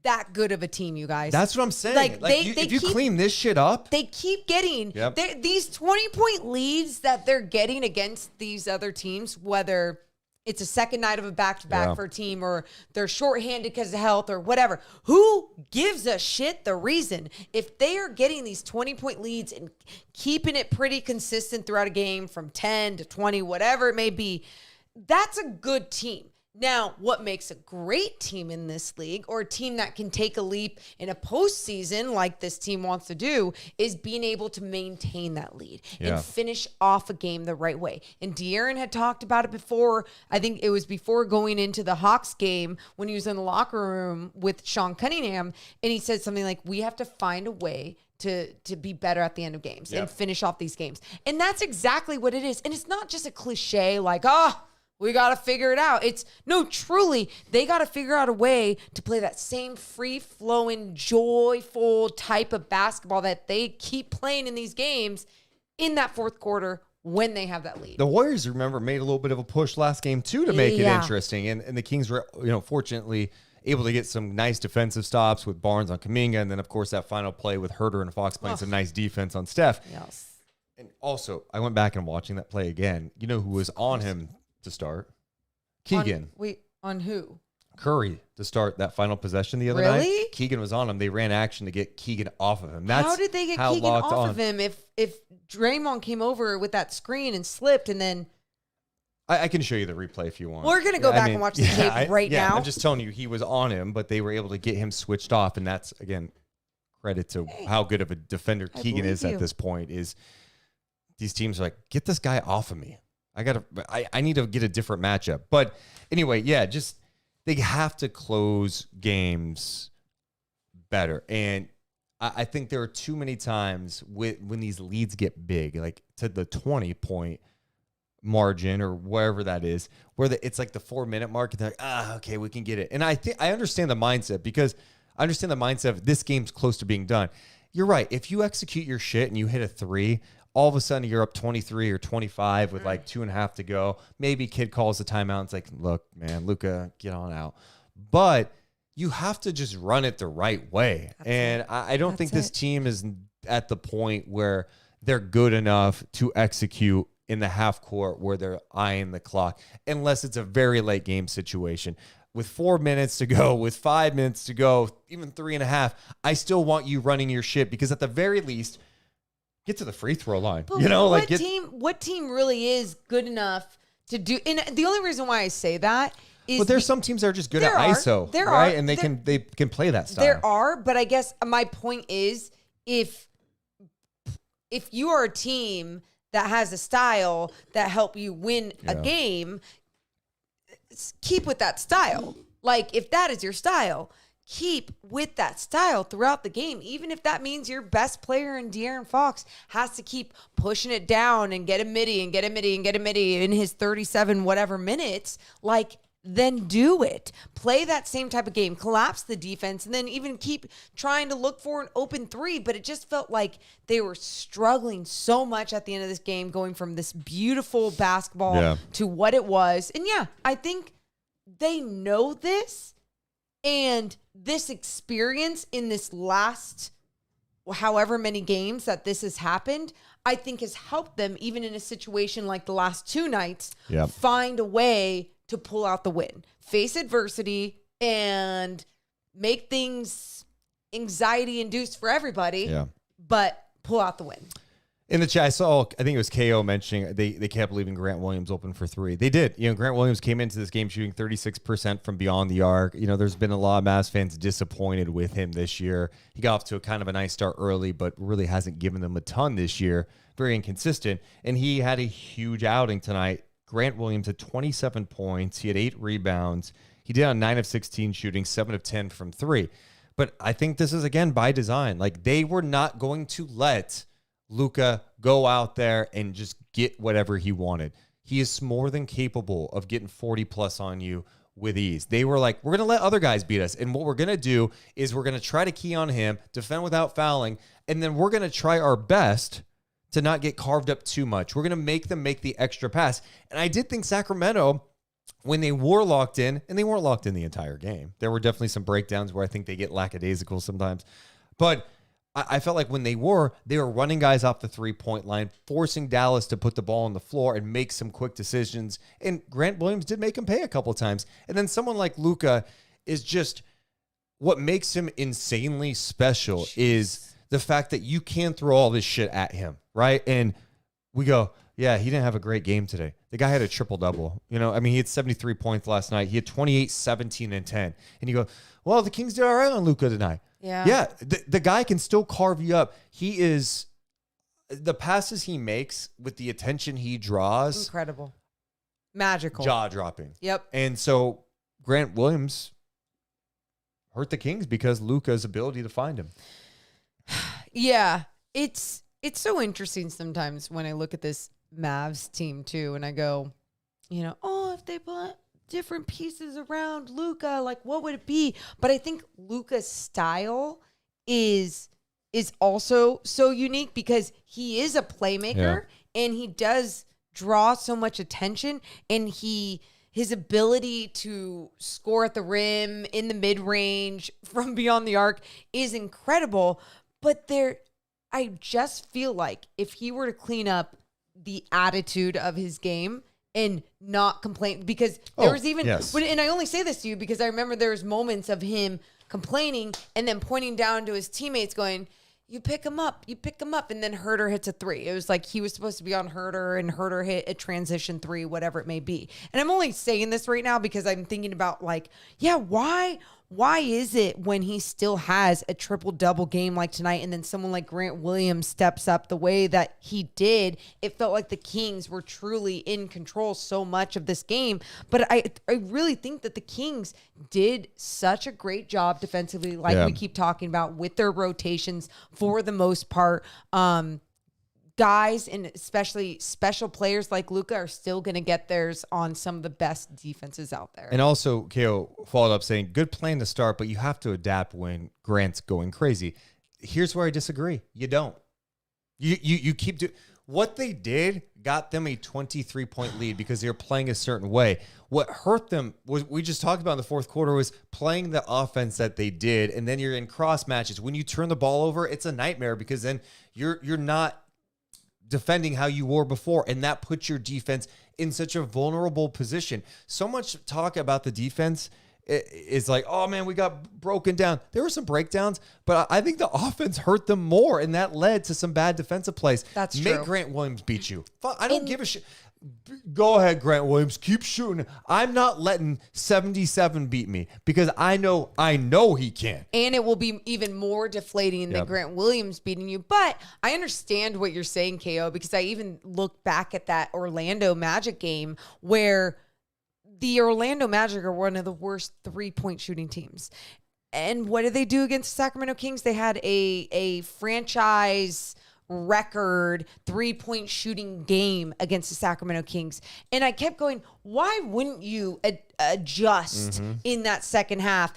that good of a team, you guys.
That's what I'm saying. If you clean this shit up,
they keep getting these 20-point leads that they're getting against these other teams, whether it's a second night of a back-to-back for a team or they're shorthanded because of health or whatever. Who gives a shit the reason? If they are getting these 20-point leads and keeping it pretty consistent throughout a game from 10 to 20, whatever it may be, that's a good team. Now, what makes a great team in this league, or a team that can take a leap in a postseason like this team wants to do, is being able to maintain that lead and finish off a game the right way. And De'Aaron had talked about it before. I think it was before going into the Hawks game when he was in the locker room with Sean Cunningham, and he said something like, we have to find a way to be better at the end of games and finish off these games. And that's exactly what it is. And it's not just a cliche like, we got to figure it out. Truly, they got to figure out a way to play that same free-flowing, joyful type of basketball that they keep playing in these games in that fourth quarter when they have that lead.
The Warriors, remember, made a little bit of a push last game too to make it interesting, and the Kings were, fortunately able to get some nice defensive stops with Barnes on Kuminga, and then of course that final play with Huerter and Fox playing some nice defense on Steph.
Yes.
And also, I went back and watching that play again. You know who was on him to start? Keegan.
On who?
Curry to start that final possession the other night. Keegan was on him. They ran action to get Keegan off of him. How
did they get Keegan off of him if Draymond came over with that screen and slipped and then...
I can show you the replay if you want.
We're going to go back and watch the tape right now.
I'm just telling you, he was on him, but they were able to get him switched off, and that's, again, credit to how good of a defender Keegan is at this point, is these teams are like, get this guy off of me. I need to get a different matchup. But anyway, just they have to close games better. And I think there are too many times when these leads get big, like to the 20-point margin or wherever that is, where it's like the 4-minute mark, and they're like, okay, we can get it. And I understand the mindset, because I understand the mindset of this game's close to being done. You're right. If you execute your shit and you hit a 3, all of a sudden you're up 23 or 25 with like 2.5 to go. Maybe kid calls a timeout. It's like, look, man, Luka, get on out. But you have to just run it the right way. And I don't think this team is at the point where they're good enough to execute in the half court where they're eyeing the clock, unless it's a very late game situation. With 4 minutes to go, with 5 minutes to go, even 3.5, I still want you running your shit, because at the very least, get to the free throw line.
But what team really is good enough to do? And the only reason why I say that is,
there's some teams that are just good at ISO, right? And they can play that style.
There are, but I guess my point is, if you are a team that has a style that help you win a game, keep with that style. Like, if that is your style, keep with that style throughout the game. Even if that means your best player in De'Aaron Fox has to keep pushing it down and get a midi and get a midi and get a midi in his 37 whatever minutes, then do it. Play that same type of game. Collapse the defense, and then even keep trying to look for an open 3. But it just felt like they were struggling so much at the end of this game, going from this beautiful basketball to what it was. And I think they know this, and this experience in this last however many games that this has happened, I think has helped them, even in a situation like the last 2 nights, find a way to pull out the win, face adversity, and make things anxiety-induced for everybody, but pull out the win.
In the chat, I saw, I think it was KO mentioning they kept leaving Grant Williams open for 3. They did. Grant Williams came into this game shooting 36% from beyond the arc. There's been a lot of Mavs fans disappointed with him this year. He got off to a kind of a nice start early, but really hasn't given them a ton this year. Very inconsistent. And he had a huge outing tonight. Grant Williams had 27 points. He had 8 rebounds. He did on 9 of 16 shooting, 7 of 10 from 3. But I think this is, again, by design. Like, they were not going to let Luka go out there and just get whatever he wanted. He is more than capable of getting 40+ on you with ease. They were like, we're going to let other guys beat us. And what we're going to do is we're going to try to key on him, defend without fouling, and then we're going to try our best to not get carved up too much. We're going to make them make the extra pass. And I did think Sacramento, when they were locked in, and they weren't locked in the entire game, there were definitely some breakdowns where I think they get lackadaisical sometimes. But I felt like when they were running guys off the 3-point line, forcing Dallas to put the ball on the floor and make some quick decisions. And Grant Williams did make him pay a couple of times. And then someone like Luka is just, what makes him insanely special is the fact that you can throw all this shit at him, right? And we go, he didn't have a great game today. The guy had a triple-double. He had 73 points last night. He had 28, 17, and 10. And you go, well, the Kings did all right on Luka tonight. Yeah, the guy can still carve you up. He is, the passes he makes with the attention he draws.
Incredible. Magical.
Jaw-dropping.
Yep.
And so Grant Williams hurt the Kings because Luka's ability to find him.
Yeah, it's so interesting sometimes when I look at this Mavs team too, and I go, if they put different pieces around Luka, like what would it be? But I think Luka's style is also so unique because he is a playmaker and he does draw so much attention, and his ability to score at the rim, in the mid-range, from beyond the arc is incredible. But I just feel like if he were to clean up the attitude of his game and not complain, because there was even, and I only say this to you because I remember there was moments of him complaining and then pointing down to his teammates going, you pick him up. And then Huerter hits a 3. It was like he was supposed to be on Huerter, and Huerter hit a transition 3, whatever it may be. And I'm only saying this right now because I'm thinking about like, why is it when he still has a triple-double game like tonight, and then someone like Grant Williams steps up the way that he did, it felt like the Kings were truly in control so much of this game. But I really think that the Kings did such a great job defensively, like we keep talking about, with their rotations for the most part. Guys, and especially special players like Luka, are still going to get theirs on some of the best defenses out there.
And also, KO followed up saying, good plan to start, but you have to adapt when Grant's going crazy. Here's where I disagree. You don't. You keep doing what they did. Got them a 23-point lead because they were playing a certain way. What hurt them was, we just talked about in the fourth quarter, was playing the offense that they did, and then you're in cross matches. When you turn the ball over, it's a nightmare because then you're not defending how you were before, and that puts your defense in such a vulnerable position. So much talk about the defense is like, oh man, we got broken down. There were some breakdowns, but I think the offense hurt them more, and that led to some bad defensive plays.
That's true.
Make Grant Williams beat you. I don't give a shit. Go ahead, Grant Williams. Keep shooting. I'm not letting 77 beat me because I know he can.
And it will be even more deflating than Grant Williams beating you. But I understand what you're saying, KO, because I even look back at that Orlando Magic game where the Orlando Magic are one of the worst 3-point shooting teams. And what did they do against the Sacramento Kings? They had a franchise record 3-point shooting game against the Sacramento Kings. And I kept going, why wouldn't you adjust in that second half?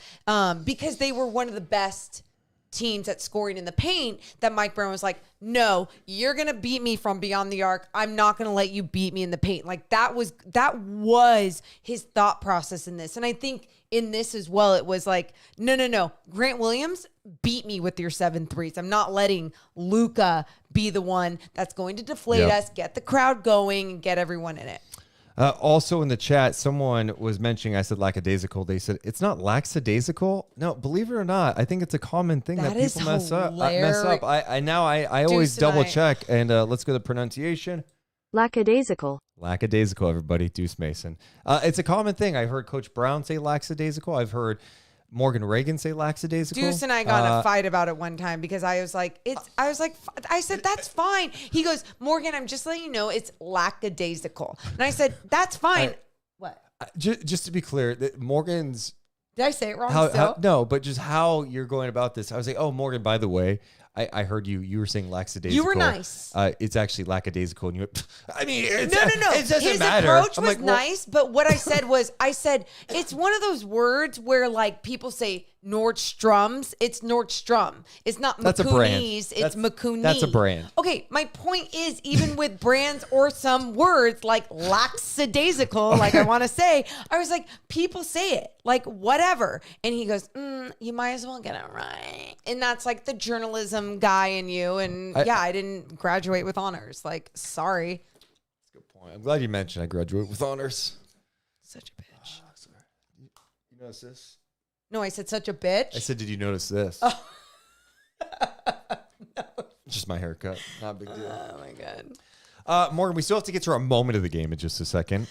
Because they were one of the best teams at scoring in the paint, that Mike Brown was like, no, you're going to beat me from beyond the arc. I'm not going to let you beat me in the paint. Like that was his thought process in this. And I think in this as well, it was like, no. Grant Williams, beat me with your 7 threes. I'm not letting Luka be the one that's going to deflate us, get the crowd going, and get everyone in it.
Also in the chat, someone was mentioning, I said lackadaisical. They said, it's not lackadaisical. No, believe it or not, I think it's a common thing that people mess up. I always double check. And let's go to the pronunciation.
Lackadaisical.
Lackadaisical, everybody. Deuce Mason. It's a common thing. I've heard Coach Brown say lackadaisical. I've heard Morgan Reagan say lackadaisical.
Deuce and I got in a fight about it one time because I said, that's fine. He goes, Morgan, I'm just letting you know it's lackadaisical. And I said, that's fine. What?
Just to be clear, that Morgan's...
Did I say it wrong
no, but just how you're going about this. I was like, oh, Morgan, by the way, I heard you were saying lackadaisical.
You were nice.
It's actually lackadaisical. And you went, I mean,
no.
It doesn't
His
matter.
approach was nice, but what I said was, it's one of those words where like people say Nordstrom's. It's Nordstrom. It's not Makuni's. It's Makuni.
That's a brand.
Okay, my point is, even with brands or some words like lackadaisical, like I want to say, I was like, people say it, like whatever. And he goes, you might as well get it right. And that's like the journalism guy in you. And I didn't graduate with honors. Like, sorry.
That's a good point. I'm glad you mentioned I graduated with honors.
Such a bitch.
Sorry. You notice this?
No, I said such a bitch.
I said, did you notice this?
Oh. No.
Just my haircut. Not a big deal.
Oh, my God.
Morgan, we still have to get to our moment of the game in just a second.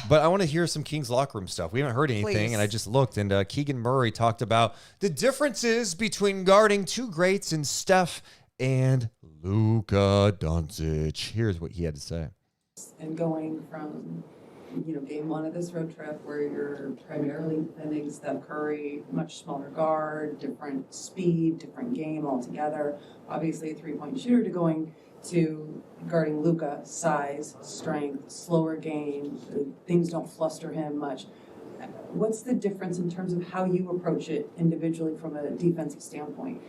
But I want to hear some Kings locker room stuff. We haven't heard anything,
Please.
and I just looked, and Keegan Murray talked about the differences between guarding two greats in Steph and Luka Doncic. Here's what he had to say.
And going from, game one of this road trip where you're primarily defending Steph Curry, much smaller guard, different speed, different game altogether, obviously a 3-point shooter, to going to guarding Luka, size, strength, slower game, things don't fluster him much. What's the difference in terms of how you approach it individually from a defensive standpoint?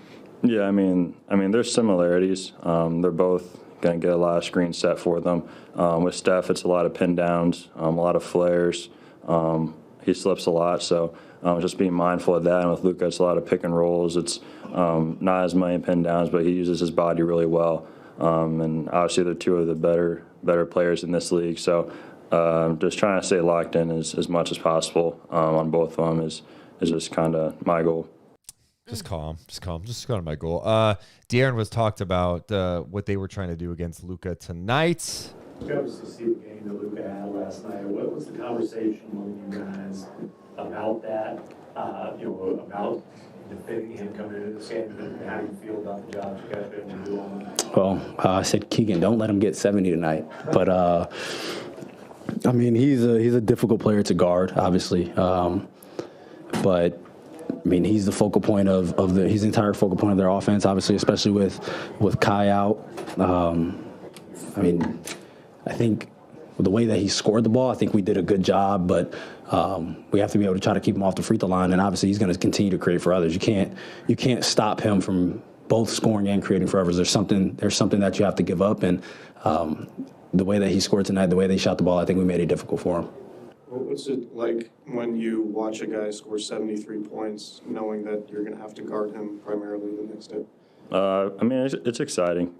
Yeah, I mean, there's similarities. They're both
going to get a lot of screens set for them. With Steph, it's a lot of pin downs, a lot of flares. He slips a lot, so just being mindful of that. And with Luka, it's a lot of pick and rolls. It's not as many pin downs, but he uses his body really well. And obviously, they're two of the better players in this league. So just trying to stay locked in as much as possible on both of them is just kind of my goal.
Just calm. Just kind of my goal. De'Aaron was talked about what they were trying to do against Luka tonight.
You obviously see the game that Luka had last night. What was the conversation among you guys about that? About defending him coming into this game, and how do you feel about the job you guys have been able to do on him?
Well, I said, Keegan, don't let him get 70 tonight. But I mean, he's a difficult player to guard, obviously. But I mean, he's the focal point he's the entire focal point of their offense, obviously, especially with Kai out. I mean, I think the way that he scored the ball, I think we did a good job, but we have to be able to try to keep him off the free throw line, and obviously he's going to continue to create for others. You can't stop him from both scoring and creating for others. There's something that you have to give up, and the way that he scored tonight, the way they shot the ball, I think we made it difficult for him.
What's it like when you watch a guy score 73 points, knowing that you're going to have to guard him primarily the next day?
I mean, it's exciting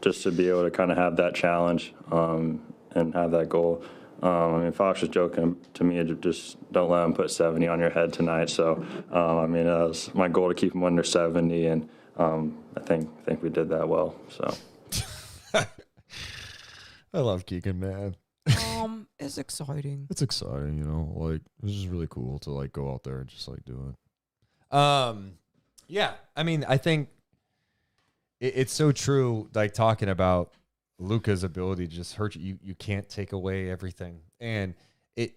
just to be able to kind of have that challenge and have that goal. I mean, Fox was joking to me, just don't let him put 70 on your head tonight. So, I mean, it was my goal to keep him under 70, and I think we did that well. So,
I love Keegan, man.
It's exciting.
It's exciting, like it's just really cool to like go out there and just like do it. Yeah, I mean, I think it's so true. Like talking about Luka's ability to just hurt you. You can't take away everything, and it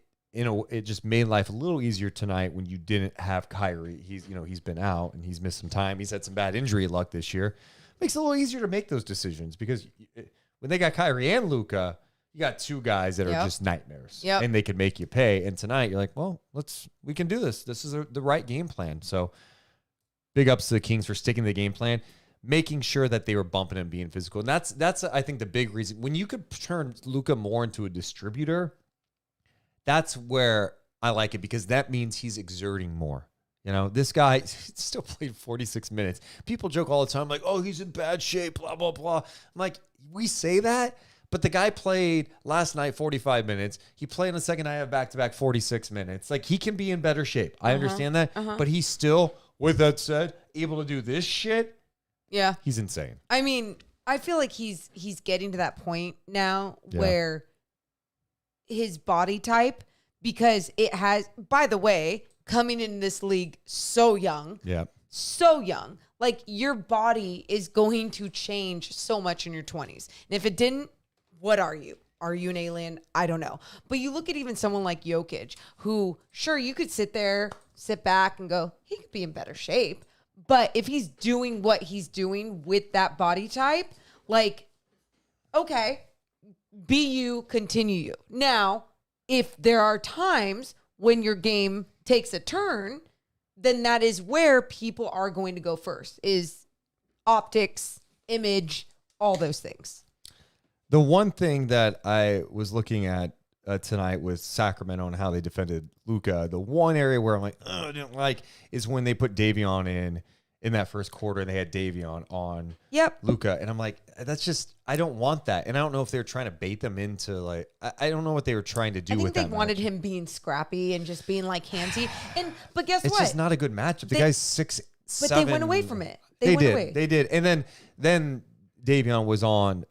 just made life a little easier tonight when you didn't have Kyrie. He's been out and he's missed some time. He's had some bad injury luck this year. Makes it a little easier to make those decisions because when they got Kyrie and Luka, you got two guys that are just nightmares, and they can make you pay. And tonight, you're like, well, we can do this. This is the right game plan. So, big ups to the Kings for sticking to the game plan, making sure that they were bumping and being physical. And that's I think the big reason when you could turn Luka more into a distributor. That's where I like it because that means he's exerting more. This guy still played 46 minutes. People joke all the time, like, oh, he's in bad shape, blah, blah, blah. I'm like, we say that, but the guy played last night 45 minutes. He played on the second night of back-to-back 46 minutes. Like, he can be in better shape. I understand that, but he's still, with that said, able to do this shit.
Yeah.
He's insane.
I mean, I feel like he's getting to that point now where his body type, because it has, by the way, coming in this league so young.
Yeah.
So young. Like, your body is going to change so much in your 20s. And if it didn't, what are you? Are you an alien? I don't know. But you look at even someone like Jokic, who, sure, you could sit back and go, he could be in better shape. But if he's doing what he's doing with that body type, like, okay, be you, continue you. Now, if there are times when your game takes a turn, then that is where people are going to go first, is optics, image, all those things.
The one thing that I was looking at tonight was Sacramento and how they defended Luka. The one area where I'm like, oh, I didn't like is when they put Davion in that first quarter and they had Davion on Luka. And I'm like, that's just, I don't want that. And I don't know if they were trying to bait them into like, I don't know what they were trying to do with that.
I think they wanted him being scrappy and just being like handsy. But guess what?
It's just not a good matchup. The guy's 6'7".
But they went away from it.
They did. And then Davion was on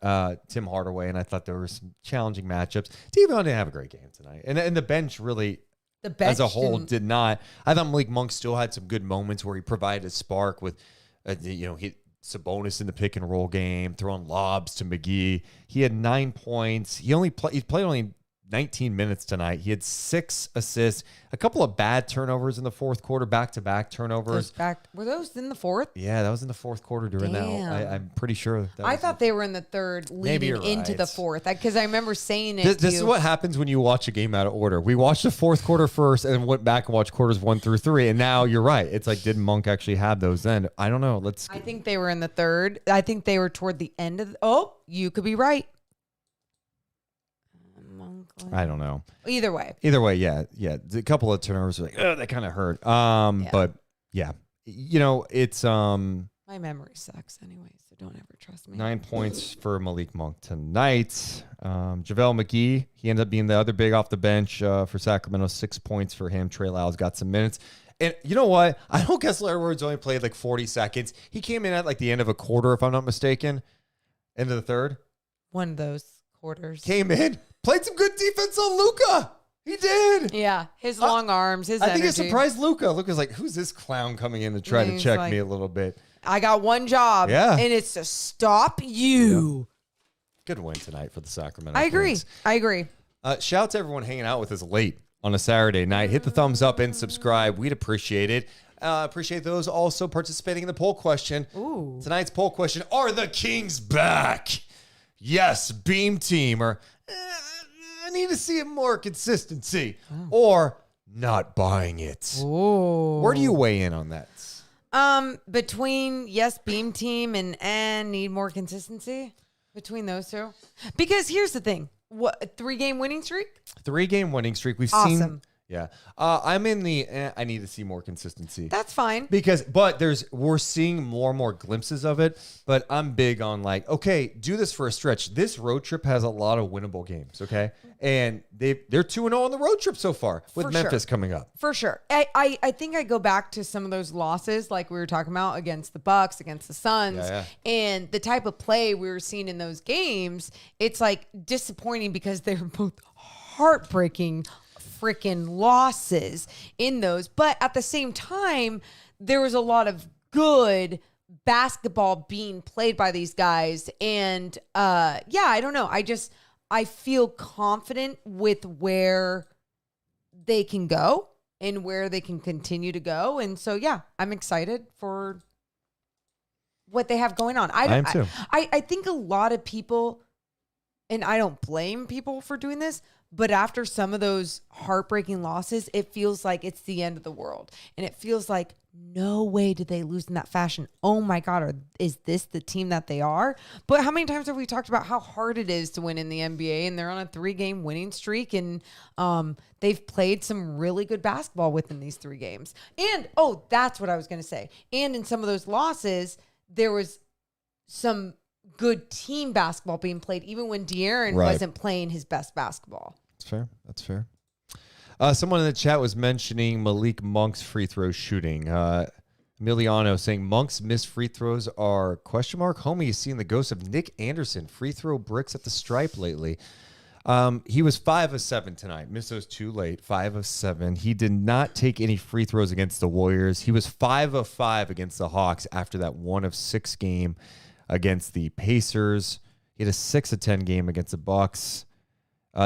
Tim Hardaway, and I thought there were some challenging matchups. Davion didn't have a great game tonight. And the bench really, as a whole, did not. I thought Malik Monk still had some good moments where he provided a spark with, he Sabonis in the pick and roll game, throwing lobs to McGee. He had 9 points. He played only 19 minutes tonight. He had 6 assists, a couple of bad turnovers in the fourth quarter, back-to-back turnovers.
Were those in the fourth?
Yeah, that was in the fourth quarter during that. I'm pretty sure.
I thought they were in the third leading into the fourth because I remember saying it.
This is what happens when you watch a game out of order. We watched the fourth quarter first and then went back and watched quarters 1 through 3. And now you're right. It's like, did Monk actually have those then? I don't know. I
think they were in the third. I think they were toward the end of you could be right.
I don't know.
Either way,
yeah. A couple of turnovers were like, oh, that kind of hurt. But yeah, it's
my memory sucks anyway, so don't ever trust me.
9 points for Malik Monk tonight. JaVale McGee, he ended up being the other big off the bench for Sacramento. 6 points for him. Trey Lyles got some minutes. And you know what? I know Kessler Edwards only played like 40 seconds. He came in at like the end of a quarter, if I'm not mistaken. End of the third.
One of those quarters.
Came in. Played some good defense on Luka. He did.
Yeah, his long arms, his energy.
I think it surprised Luka. Luka's like, who's this clown coming in to try to check me a little bit?
I got one job, and it's to stop you.
Good win tonight for the Sacramento
Kings. I agree.
Shout out to everyone hanging out with us late on a Saturday night. Hit the thumbs up and subscribe. We'd appreciate it. Appreciate those also participating in the poll question.
Ooh.
Tonight's poll question, are the Kings back? Yes, Beam Team, or I need to see more consistency, or not buying it.
Ooh.
Where do you weigh in on that?
Between yes, Beam Team and need more consistency between those two. Because here's the thing. What, 3-game winning streak?
3-game winning streak. We've seen. Yeah. I'm in the, I need to see more consistency.
That's fine.
We're seeing more and more glimpses of it, but I'm big on like, okay, do this for a stretch. This road trip has a lot of winnable games, okay? And they're 2-0 on the road trip so far with Memphis coming up.
For sure. I think I go back to some of those losses like we were talking about against the Bucks, against the Suns, and the type of play we were seeing in those games. It's like disappointing because they were both heartbreaking freaking losses in those. But at the same time, there was a lot of good basketball being played by these guys. And I don't know. I feel confident with where they can go and where they can continue to go. And so, I'm excited for what they have going on. I
am too.
I think a lot of people, and I don't blame people for doing this, but after some of those heartbreaking losses, it feels like it's the end of the world. And it feels like, no way did they lose in that fashion. Oh my God, is this the team that they are? But how many times have we talked about how hard it is to win in the NBA? And they're on a 3-game winning streak. And they've played some really good basketball within these 3 games. And, that's what I was going to say. And in some of those losses, there was some good team basketball being played, even when De'Aaron wasn't playing his best basketball.
That's fair. Someone in the chat was mentioning Malik Monk's free throw shooting. Emiliano saying Monk's missed free throws are ? Homie is seeing the ghost of Nick Anderson free throw bricks at the stripe lately. He was 5 of 7 tonight. Missed those 2 late. 5 of 7. He did not take any free throws against the Warriors. He was 5 of 5 against the Hawks after that 1 of 6 game against the Pacers. He had a 6 of 10 game against the Bucks.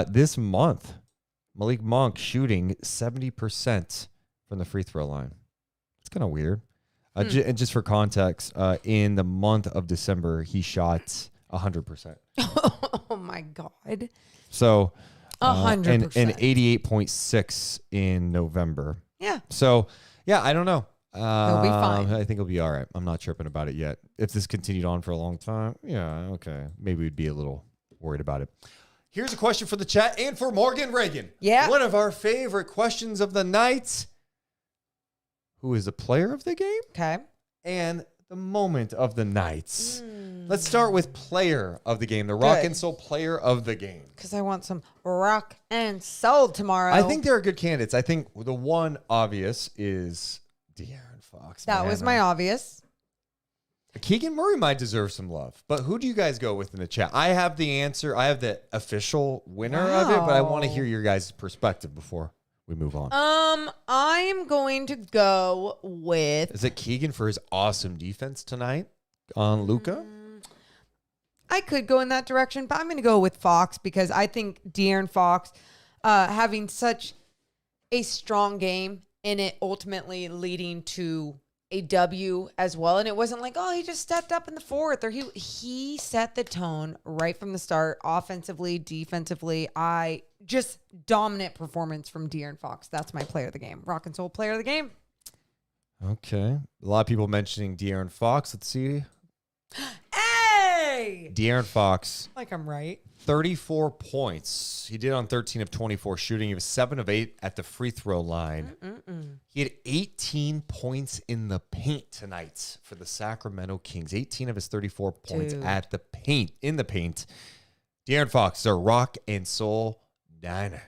This month, Malik Monk shooting 70% from the free throw line. It's kind of weird. And just for context, in the month of December, he shot 100%.
Oh my God.
So
100%.
And 88.6 in November.
Yeah.
So I don't know.
He'll be fine.
I think he'll be all right. I'm not tripping about it yet. If this continued on for a long time, okay. Maybe we'd be a little worried about it. Here's a question for the chat and for Morgan Reagan.
Yeah.
One of our favorite questions of the night. Who is the player of the game?
Okay.
And the moment of the night. Let's start with player of the game. The rock and soul player of the game.
Because I want some rock and soul tomorrow.
I think there are good candidates. I think the one obvious is De'Aaron Fox.
That was my obvious.
Keegan Murray might deserve some love, but who do you guys go with in the chat? I have the answer. I have the official winner of it, but I want to hear your guys' perspective before we move on.
I'm going to go with...
Is it Keegan for his awesome defense tonight on Luka?
I could go in that direction, but I'm going to go with Fox because I think De'Aaron Fox having such a strong game and it ultimately leading to a W as well. And it wasn't like, oh, he just stepped up in the fourth, or he set the tone right from the start, offensively, defensively. Just dominant performance from De'Aaron Fox. That's my player of the game. Rock and soul player of the game.
Okay. A lot of people mentioning De'Aaron Fox. Let's see.
Hey!
De'Aaron Fox.
Like I'm right.
34 points. He did on 13 of 24 shooting. He was 7 of 8 at the free throw line. He had 18 points in the paint tonight for the Sacramento Kings. 18 of his 34 points at the paint, in the paint. De'Aaron Fox is a rock and soul diner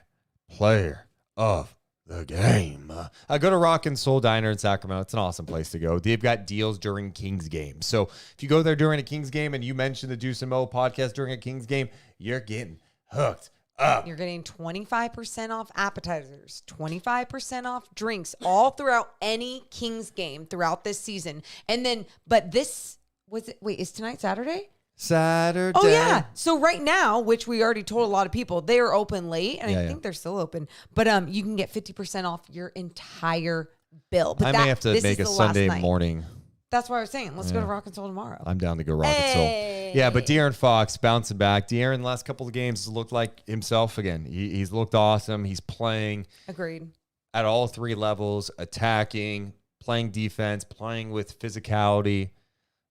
player of the game. I go to Rock and Soul Diner in Sacramento. It's an awesome place to go. They've got deals during Kings games. So if you go there during a Kings game and you mention the Deuce and Mo podcast during a Kings game, you're getting hooked up.
You're getting 25% off appetizers, 25% off drinks all throughout any Kings game throughout this season. And then, but this was it. Wait, is tonight Saturday?
Saturday.
Oh, yeah. So right now, which we already told a lot of people, they are open late, and I think they're still open. But you can get 50% off your entire bill. But
I may have to make a Sunday morning.
That's what I was saying. Let's go to Rock and Soul tomorrow.
I'm down to go Rock and Soul. Yeah, but De'Aaron Fox bouncing back. De'Aaron, the last couple of games, has looked like himself again. He's looked awesome. He's playing.
Agreed.
At all three levels, attacking, playing defense, playing with physicality.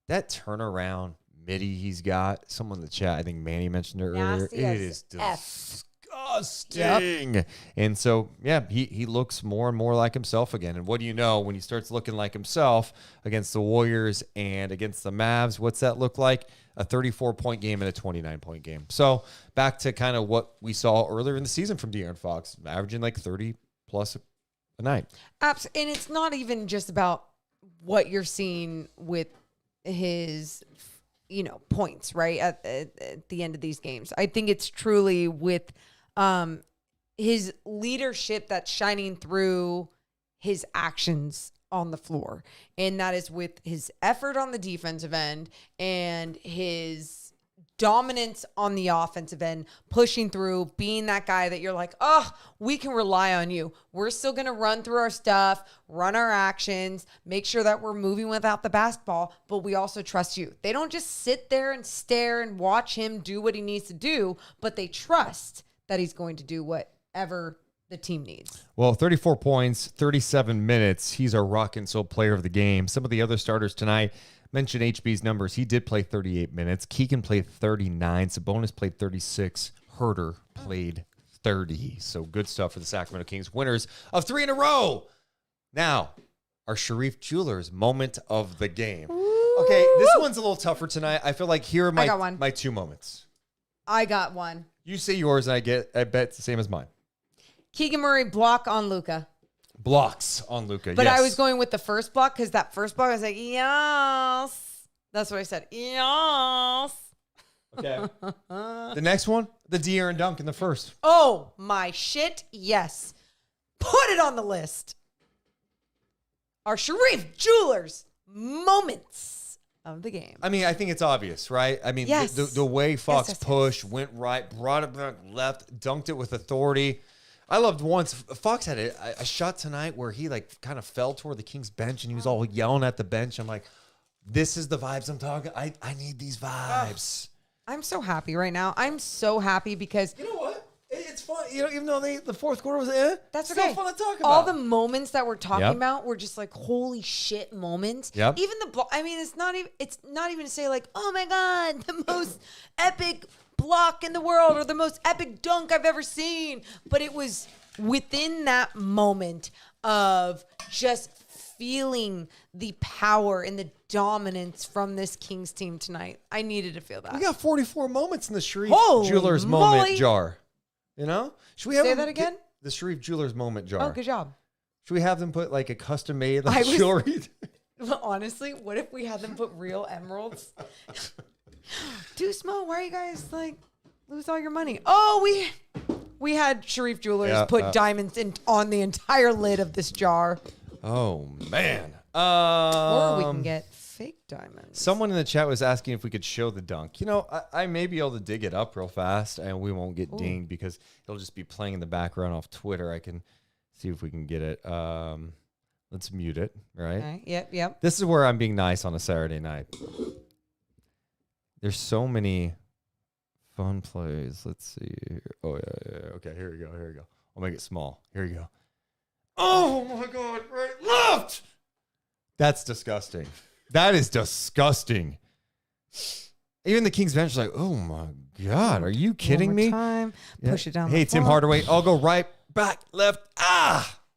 That turnaround midi he's got. Someone in the chat, I think Manny mentioned it earlier. It is disgusting. Yep. And so, yeah, he looks more and more like himself again. And what do you know, when he starts looking like himself against the Warriors and against the Mavs, what's that look like? A 34-point game and a 29-point game. So back to kind of what we saw earlier in the season from De'Aaron Fox, averaging like 30-plus a night.
Absolutely. And it's not even just about what you're seeing with his points, right, at the end of these games. I think it's truly with his leadership that's shining through his actions on the floor. And that is with his effort on the defensive end and his dominance on the offensive end, pushing through, being that guy that you're like, oh, we can rely on you. We're still going to run through our stuff, run our actions, make sure that we're moving without the basketball, but we also trust you. They don't just sit there and stare and watch him do what he needs to do, but they trust that he's going to do whatever the team needs.
Well, 34 points, 37 minutes. He's our rock and soul player of the game. Some of the other starters tonight, mentioned HB's numbers. He did play 38 minutes. Keegan played 39. Sabonis played 36. Huerter played 30. So good stuff for the Sacramento Kings, winners of 3 in a row. Now, our Sharif Jewelers moment of the game. Okay, this one's a little tougher tonight. I feel like here are my 2 moments.
I got one.
You say yours, and I bet it's the same as mine.
Keegan Murray block on Luka.
Blocks on Luka.
But
yes.
I was going with the first block because that first block I was like, yes. That's what I said. Yes.
Okay. The next one, the De'Aaron dunk in the first.
Oh, my shit. Yes. Put it on the list. Our Sharif Jewelers moments of the game.
I mean, I think it's obvious, right? I mean,
yes.
the way Fox pushed, went right, brought it back left, dunked it with authority. I loved once Fox had a shot tonight where he like kind of fell toward the Kings bench and he was all yelling at the bench. I'm like, this is the vibes I'm talking. I need these vibes.
I'm so happy right now. I'm so happy because
you know what? It's fun. You know, even though the fourth quarter was
that's
okay.
Still
fun to talk about.
All the moments that we're talking about were just like holy shit moments.
Yep.
Even I mean, it's not even to say like, oh my God, the most epic block in the world or the most epic dunk I've ever seen. But it was within that moment of just feeling the power and the dominance from this Kings team tonight. I needed to feel that.
We got 44 moments in the Sharif
Holy
Jewelers
moly.
moment jar. You know? Should we have
Say that again?
The Sharif Jewelers moment jar.
Oh, good job.
Should we have them put like a custom made jewelry?
Honestly, what if we had them put real emeralds? Deuce Mo, why are you guys like lose all your money? Oh, we had Sharif Jewelers put diamonds on the entire lid of this jar.
Oh man.
Or we can get fake diamonds.
Someone in the chat was asking if we could show the dunk. You know, I may be able to dig it up real fast, and we won't get dinged because it'll just be playing in the background off Twitter. I can see if we can get it. Let's mute it, right?
Okay. Yep.
This is where I'm being nice on a Saturday night. There's so many fun plays. Let's see. Oh, yeah. Okay, here we go. I'll make it small. Here you go. Oh, my God. Right. Left. That's disgusting. That is disgusting. Even the Kings bench is like, oh, my God. Are you kidding me?
Time. Push it down.
Hey, Tim Hardaway. I'll go right, back, left.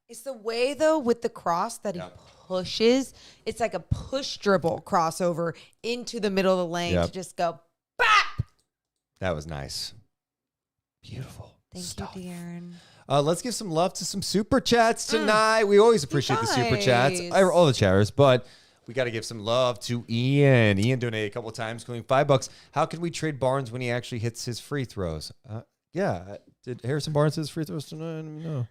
It's the way, though, with the cross that he pushes. It's like a push dribble crossover into the middle of the lane to just go, bap.
That was nice. Beautiful.
Thank you, De'Aaron.
Let's give some love to some super chats tonight. We always appreciate the super chats, all the chatters, but we got to give some love to Ian. Ian donated a couple of times, going $5. How can we trade Barnes when he actually hits his free throws? Yeah. Did Harrison Barnes hit his free throws tonight? No.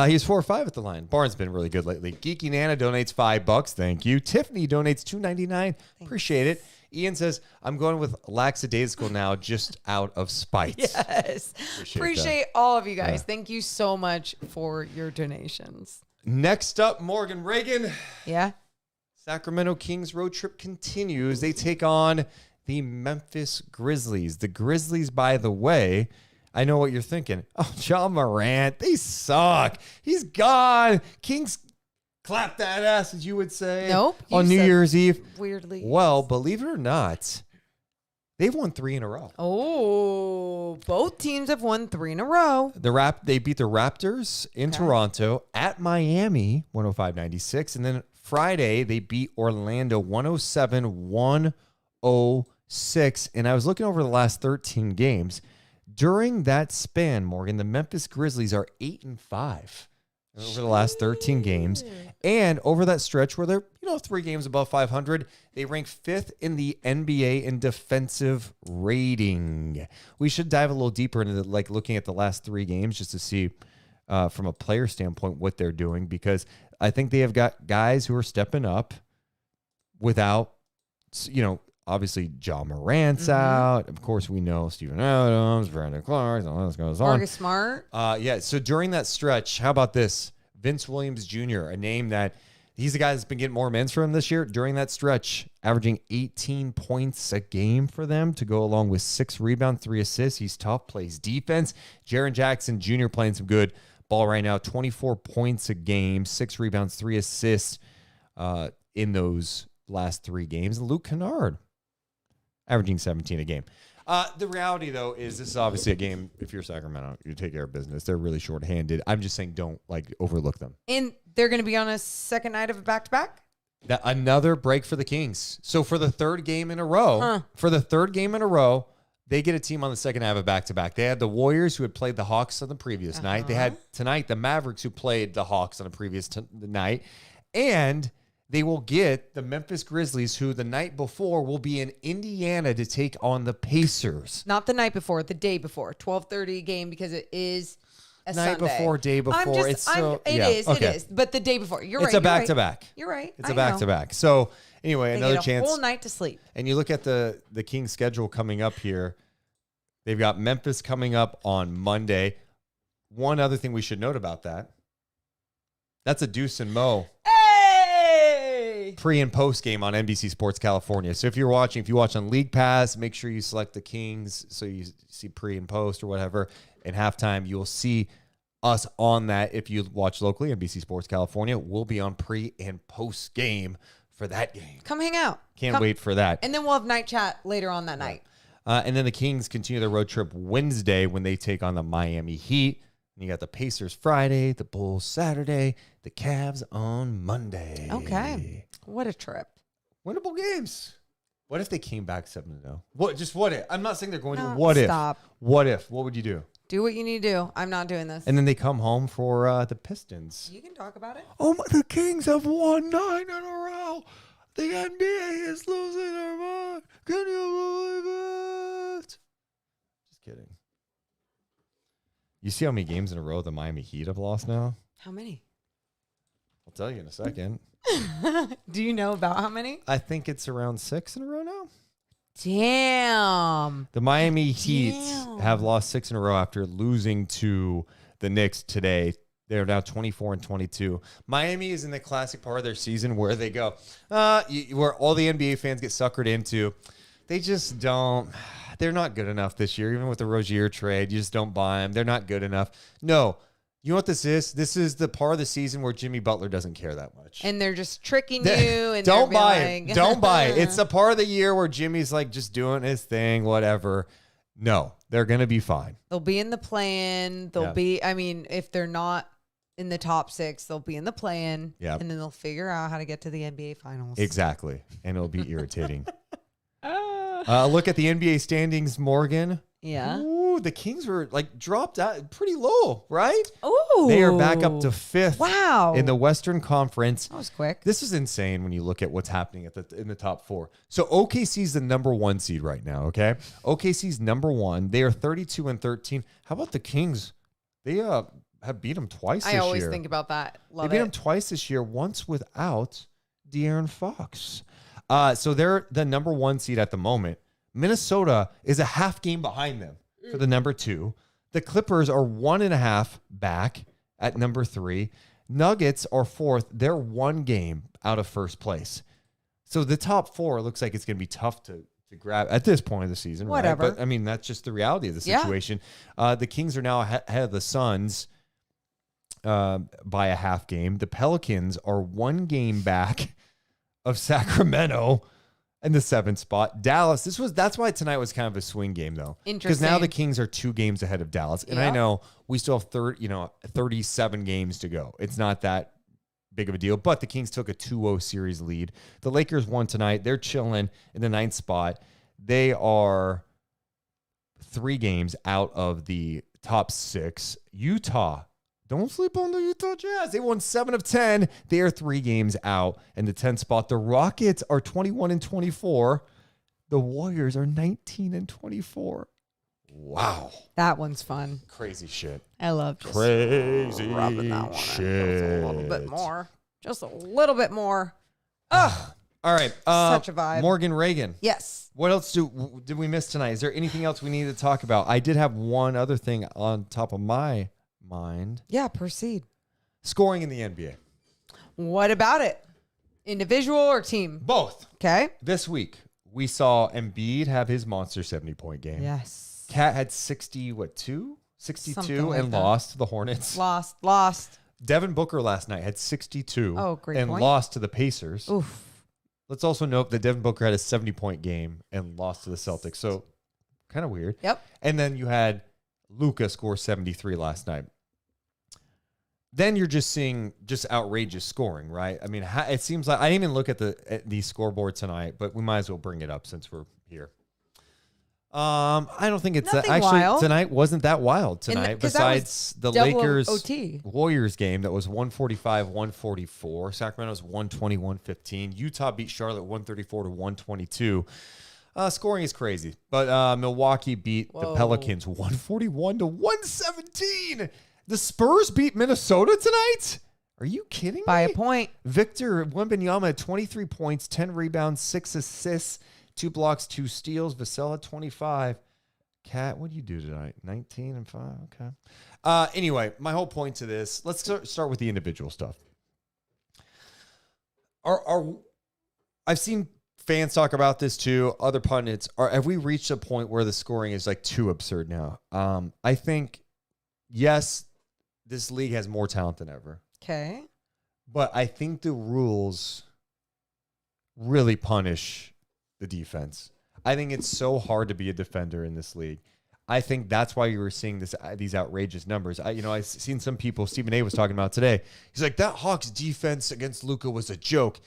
He's 4 or 5 at the line. Barnes been really good lately. Geeky Nana donates $5. Thank you. Tiffany donates $2.99. Appreciate it. Ian says, I'm going with lackadaisical now just out of spite.
Yes. Appreciate all of you guys. Thank you so much for your donations.
Next up, Morgan Reagan.
Yeah.
Sacramento Kings road trip continues. They take on the Memphis Grizzlies. The Grizzlies, by the way, I know what you're thinking. Oh, John Morant, they suck. He's gone. Kings clap that ass, as you would say.
Nope.
On New Year's Eve.
Weirdly.
Well, believe it or not, they've won 3 in a row.
Oh, both teams have won 3 in a row.
They beat the Raptors in Toronto, at Miami, 105-96. And then Friday, they beat Orlando 107-106. And I was looking over the last 13 games. During that span, Morgan, the Memphis Grizzlies are 8-5 over the last 13 games. And over that stretch where they're, 3 games above 500, they rank 5th in the NBA in defensive rating. We should dive a little deeper into looking at the last 3 games just to see from a player standpoint what they're doing, because I think they have got guys who are stepping up without, obviously, John Morant's out. Of course, we know Steven Adams, Brandon Clark, all that goes on.
Marcus Smart.
So during that stretch, how about this? Vince Williams Jr., a name that he's the guy that's been getting more minutes for him this year. During that stretch, averaging 18 points a game for them to go along with 6 rebounds, 3 assists. He's tough, plays defense. Jaren Jackson Jr. playing some good ball right now. 24 points a game, 6 rebounds, 3 assists in those last 3 games. And Luke Kennard, averaging 17 a game. The reality, though, is this is obviously a game, if you're Sacramento, you take care of business. They're really shorthanded. I'm just saying don't, overlook them.
And they're going to be on a second night of a back-to-back?
Another break for the Kings. So for the third game in a row, they get a team on the second half of back-to-back. They had the Warriors, who had played the Hawks on the previous night. They had tonight the Mavericks, who played the Hawks on the previous night. And they will get the Memphis Grizzlies, who the night before will be in Indiana to take on the Pacers.
Not the night before, the day before. 12:30 game, because it is a
night
Sunday.
Before, day before. It
is. But the day before. You're right.
It's a back-to-back.
You're right.
It's a back-to-back. So anyway,
they
another
get a
chance.
whole night to sleep.
And you look at the Kings' schedule coming up here. They've got Memphis coming up on Monday. One other thing we should note about that. That's a Deuce and Mo pre and post game on NBC Sports California. So if you watch on League Pass, make sure you select the Kings so you see pre and post or whatever. And halftime, you'll see us on that. If you watch locally, NBC Sports California, we'll be on pre and post game for that game.
Come hang out.
Can't wait for that.
And then we'll have night chat later on that night.
And then the Kings continue their road trip Wednesday when they take on the Miami Heat. And you got the Pacers Friday, the Bulls Saturday, the Cavs on Monday.
Okay. What a trip.
Winnable games. What if they came back 7-0? What if? I'm not saying they're going to.
No,
What
stop.
if? What if? What would you do?
Do what you need to do. I'm not doing this.
And then they come home for the Pistons.
You can talk about it.
Oh, the Kings have won 9 in a row. The NBA is losing their mind. Can you believe it? Just kidding. You see how many games in a row the Miami Heat have lost now?
How many?
I'll tell you in a second.
Do you know about how many?
I think it's around 6 in a row now.
Damn.
The Miami Heat
Damn.
have lost 6 in a row after losing to the Knicks today. They're now 24-22. Miami is in the classic part of their season where they go, where all the NBA fans get suckered into. They just don't. They're not good enough this year. Even with the Rozier trade, you just don't buy them. They're not good enough. No. You know what this is? This is the part of the season where Jimmy Butler doesn't care that much.
And they're just tricking you. And
don't
they're
buy
being
it. Don't buy it. It's a part of the year where Jimmy's like just doing his thing, whatever. No, they're going to be fine.
They'll be in the play-in. They'll be, I mean, if they're not in the top 6, they'll be in the play-in.
Yep.
And then they'll figure out how to get to the NBA finals.
Exactly. And it'll be irritating. Look at the NBA standings, Morgan.
Yeah.
Ooh, the Kings were like dropped out pretty low, right?
Ooh.
They are back up to 5th.
Wow.
In the Western Conference.
That was quick.
This is insane when you look at what's happening in the top 4. So OKC's the number 1 seed right now, okay? OKC's number 1. They are 32-13. How about the Kings? They have beat them twice this year.
I always think about that. Love
they beat
it.
them twice this year, once without De'Aaron Fox. So they're the number 1 seed at the moment. Minnesota is a half game behind them for the number 2. The Clippers are 1.5 back at number 3. Nuggets are 4th. They're 1 game out of first place. So the top 4 looks like it's going to be tough to grab at this point of the season.
Whatever.
Right? But, I mean, that's just the reality of the situation. Yeah. The Kings are now ahead of the Suns by a half game. The Pelicans are 1 game back of Sacramento in the 7th spot. Dallas, that's why tonight was kind of a swing game, though. Because now the Kings are 2 games ahead of Dallas. And I know we still have 37 games to go. It's not that big of a deal, but the Kings took a 2-0 series lead. The Lakers won tonight. They're chilling in the 9th spot. They are 3 games out of the top 6. Utah, don't sleep on the Utah Jazz. They won 7 of 10. They are 3 games out in the 10th spot. The Rockets are 21-24. The Warriors are 19-24. Wow.
That one's fun.
Crazy shit.
I love just
crazy
rubbing that one
shit.
in just a little bit more. Just a little bit more.
Ugh. All right.
Such a vibe.
Morgan Reagan.
Yes.
What else did we miss tonight? Is there anything else we need to talk about? I did have one other thing on top of my mind.
Yeah, proceed.
Scoring in the NBA.
What about it? Individual or team?
Both.
Okay.
This week, we saw Embiid have his monster 70-point game.
Yes.
Cat had 62
like
and
that.
lost to the Hornets.
Lost.
Devin Booker last night had 62
great
and
point.
lost to the Pacers.
Oof.
Let's also note that Devin Booker had a 70-point game and lost to the Celtics. So kind of weird.
Yep.
And then you had Luka score 73 last night. Then you're just seeing just outrageous scoring, right? I mean, it seems like I didn't even look at the scoreboard tonight, but we might as well bring it up since we're here. I don't think it's
Nothing wild.
Tonight wasn't that wild tonight. Besides the Lakers
OT.
Warriors game that was 145-144. Sacramento's 120-115. Utah beat Charlotte 134-122. Scoring is crazy, but Milwaukee beat the Pelicans 141-117. The Spurs beat Minnesota tonight? Are you kidding me?
By a point.
Victor Wembanyama had 23 points, 10 rebounds, 6 assists, 2 blocks, 2 steals. Vassell 25. Cat, what do you do tonight? 19 and 5. Okay. Anyway, my whole point to this, let's start with the individual stuff. I've seen fans talk about this too, other pundits. Have we reached a point where the scoring is like too absurd now? I think, yes, this league has more talent than ever.
Okay.
But I think the rules really punish the defense. I think it's so hard to be a defender in this league. I think that's why you were seeing these outrageous numbers. I've seen some people, Stephen A was talking about today. He's like, that Hawks defense against Luka was a joke.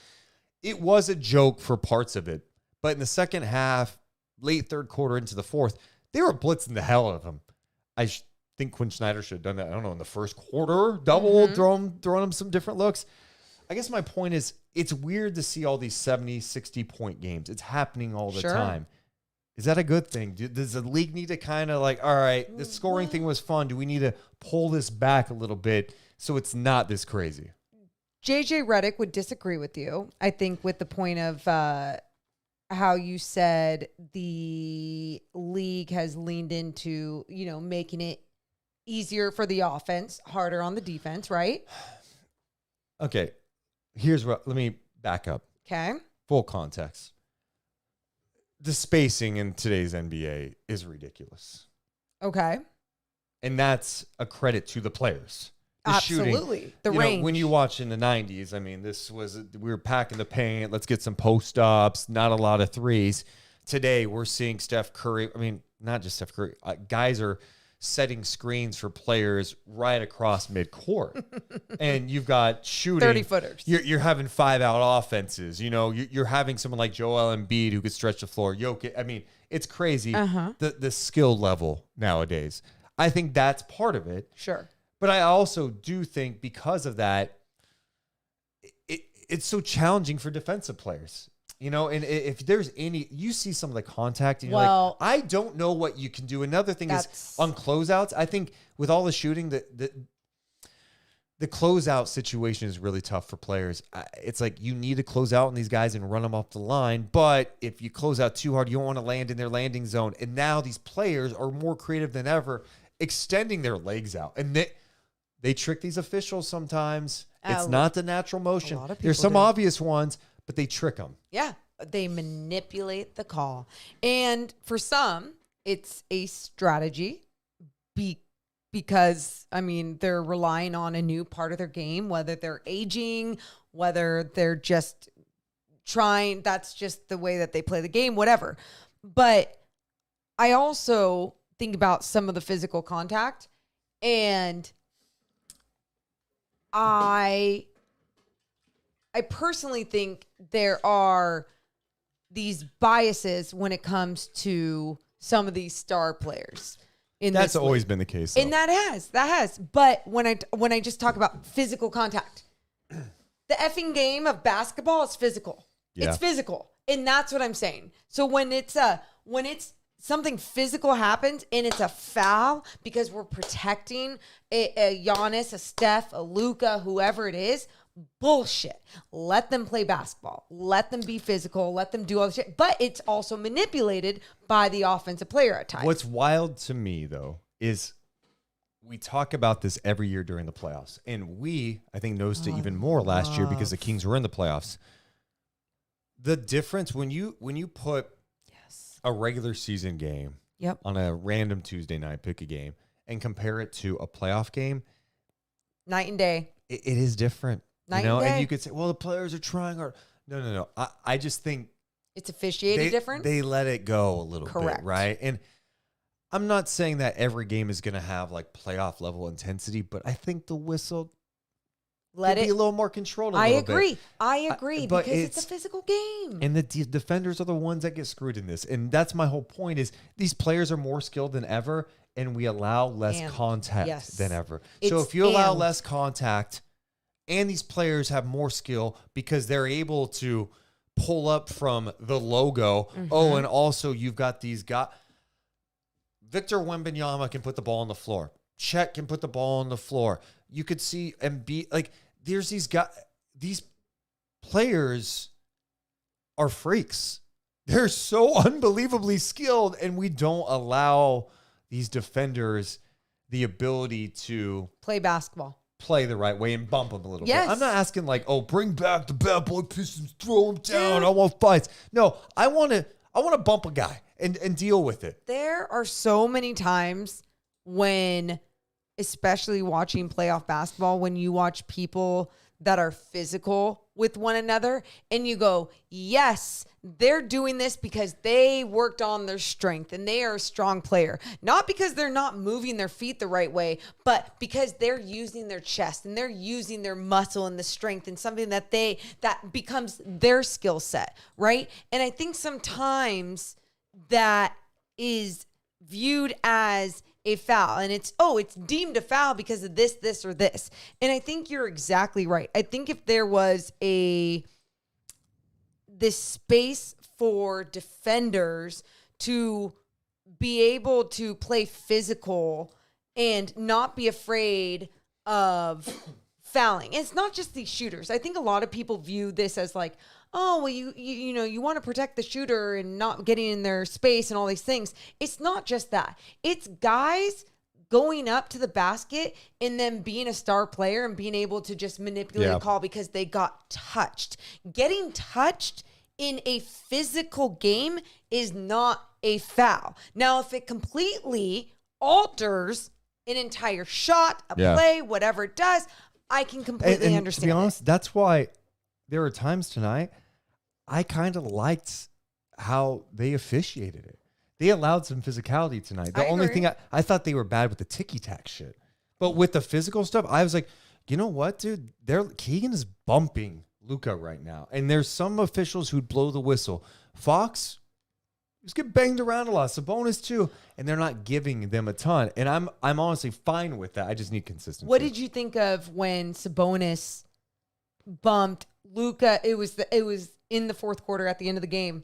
It was a joke for parts of it. But in the second half, late third quarter into the fourth, they were blitzing the hell out of him. I think Quinn Snyder should have done that, I don't know, in the first quarter, throwing him some different looks. I guess my point is, it's weird to see all these 70, 60-point games. It's happening all the time. Is that a good thing? Does the league need to kind of like, all right, the scoring thing was fun. Do we need to pull this back a little bit so it's not this crazy?
JJ Redick would disagree with you, I think, with the point of how you said the league has leaned into, making it easier for the offense, harder on the defense, right?
Okay. Let me back up.
Okay.
Full context. The spacing in today's NBA is ridiculous.
Okay.
And that's a credit to the players. The
Absolutely.
Shooting,
the range.
When you watch in the 90s, I mean, we were packing the paint. Let's get some post-ups, not a lot of threes. Today, we're seeing Steph Curry. I mean, not just Steph Curry. Guys are setting screens for players right across midcourt. And you've got shooting.
30-footers.
You're having 5-out offenses. You're having someone like Joel Embiid who could stretch the floor. Jokic. I mean, it's crazy. The skill level nowadays. I think that's part of it.
Sure.
But I also do think because of that, it's so challenging for defensive players. And if there's you see some of the contact, and you're like, I don't know what you can do. Another thing is on closeouts. I think with all the shooting, the closeout situation is really tough for players. It's like you need to close out on these guys and run them off the line. But if you close out too hard, you don't want to land in their landing zone. And now these players are more creative than ever, extending their legs out. And they trick these officials sometimes. It's not the natural motion. There's some obvious ones, but they trick them.
Yeah, they manipulate the call. And for some, it's a strategy because, they're relying on a new part of their game, whether they're aging, whether they're just trying. That's just the way that they play the game, whatever. But I also think about some of the physical contact, and I personally think there are these biases when it comes to some of these star players.
That's always been the case, though.
And that has. But when I just talk about physical contact, the effing game of basketball is physical.
Yeah.
It's physical, and that's what I'm saying. So when it's something physical happens and it's a foul because we're protecting a Giannis, a Steph, a Luka, whoever it is, bullshit. Let them play basketball. Let them be physical. Let them do all the shit. But it's also manipulated by the offensive player at times.
What's wild to me, though, is we talk about this every year during the playoffs. And I think, noticed it even more last year because the Kings were in the playoffs. The difference when you put a regular season game on a random Tuesday night, pick a game, and compare it to a playoff game.
Night and day.
It is different.
Night and day.
And you could say, well, the players are trying hard. No. I just think
it's officiated different.
They let it go a little
Correct.
bit, right? And I'm not saying that every game is going to have like playoff level intensity, but I think the whistle
let it
be a little more controlled.
I agree because it's a physical game.
And the defenders are the ones that get screwed in this. And that's my whole point is these players are more skilled than ever, and we allow less contact than ever. So if you allow less contact and these players have more skill because they're able to pull up from the logo. Oh, and also you've got these guys. Victor Wembanyama can put the ball on the floor. Chet can put the ball on the floor. You could see Embiid, like there's these guys, these players are freaks. They're so unbelievably skilled, and we don't allow these defenders the ability to
play basketball,
play the right way, and bump them a little
bit.
I'm not asking like, oh, bring back the bad boy Pistons, throw them down. I want fights. No, I want to bump a guy and deal with it.
There are so many times when, especially watching playoff basketball, when you watch people that are physical with one another and you go, yes, they're doing this because they worked on their strength and they are a strong player. Not because they're not moving their feet the right way, but because they're using their chest and they're using their muscle and the strength and something that becomes their skill set, right? And I think sometimes that is viewed as a foul, and it's deemed a foul because of this, or this. And I think you're exactly right. I think if there was this space for defenders to be able to play physical and not be afraid of fouling. It's not just these shooters. I think a lot of people view this as like, oh, well, you want to protect the shooter and not getting in their space and all these things. It's not just that. It's guys going up to the basket and then being a star player and being able to just manipulate a call because they got touched. Getting touched in a physical game is not a foul. Now, if it completely alters an entire shot, a play, whatever it does, I can completely understand.
To be honest, that's why there were times tonight I kind of liked how they officiated it. They allowed some physicality tonight. The only thing I thought they were bad with the ticky-tack shit. But with the physical stuff, I was like, you know what, dude? Keegan is bumping Luka right now. And there's some officials who'd blow the whistle. Fox, he's getting banged around a lot. Sabonis too. And they're not giving them a ton. And I'm honestly fine with that. I just need consistency.
What did you think of when Sabonis bumped Luka? It was in the fourth quarter at the end of the game.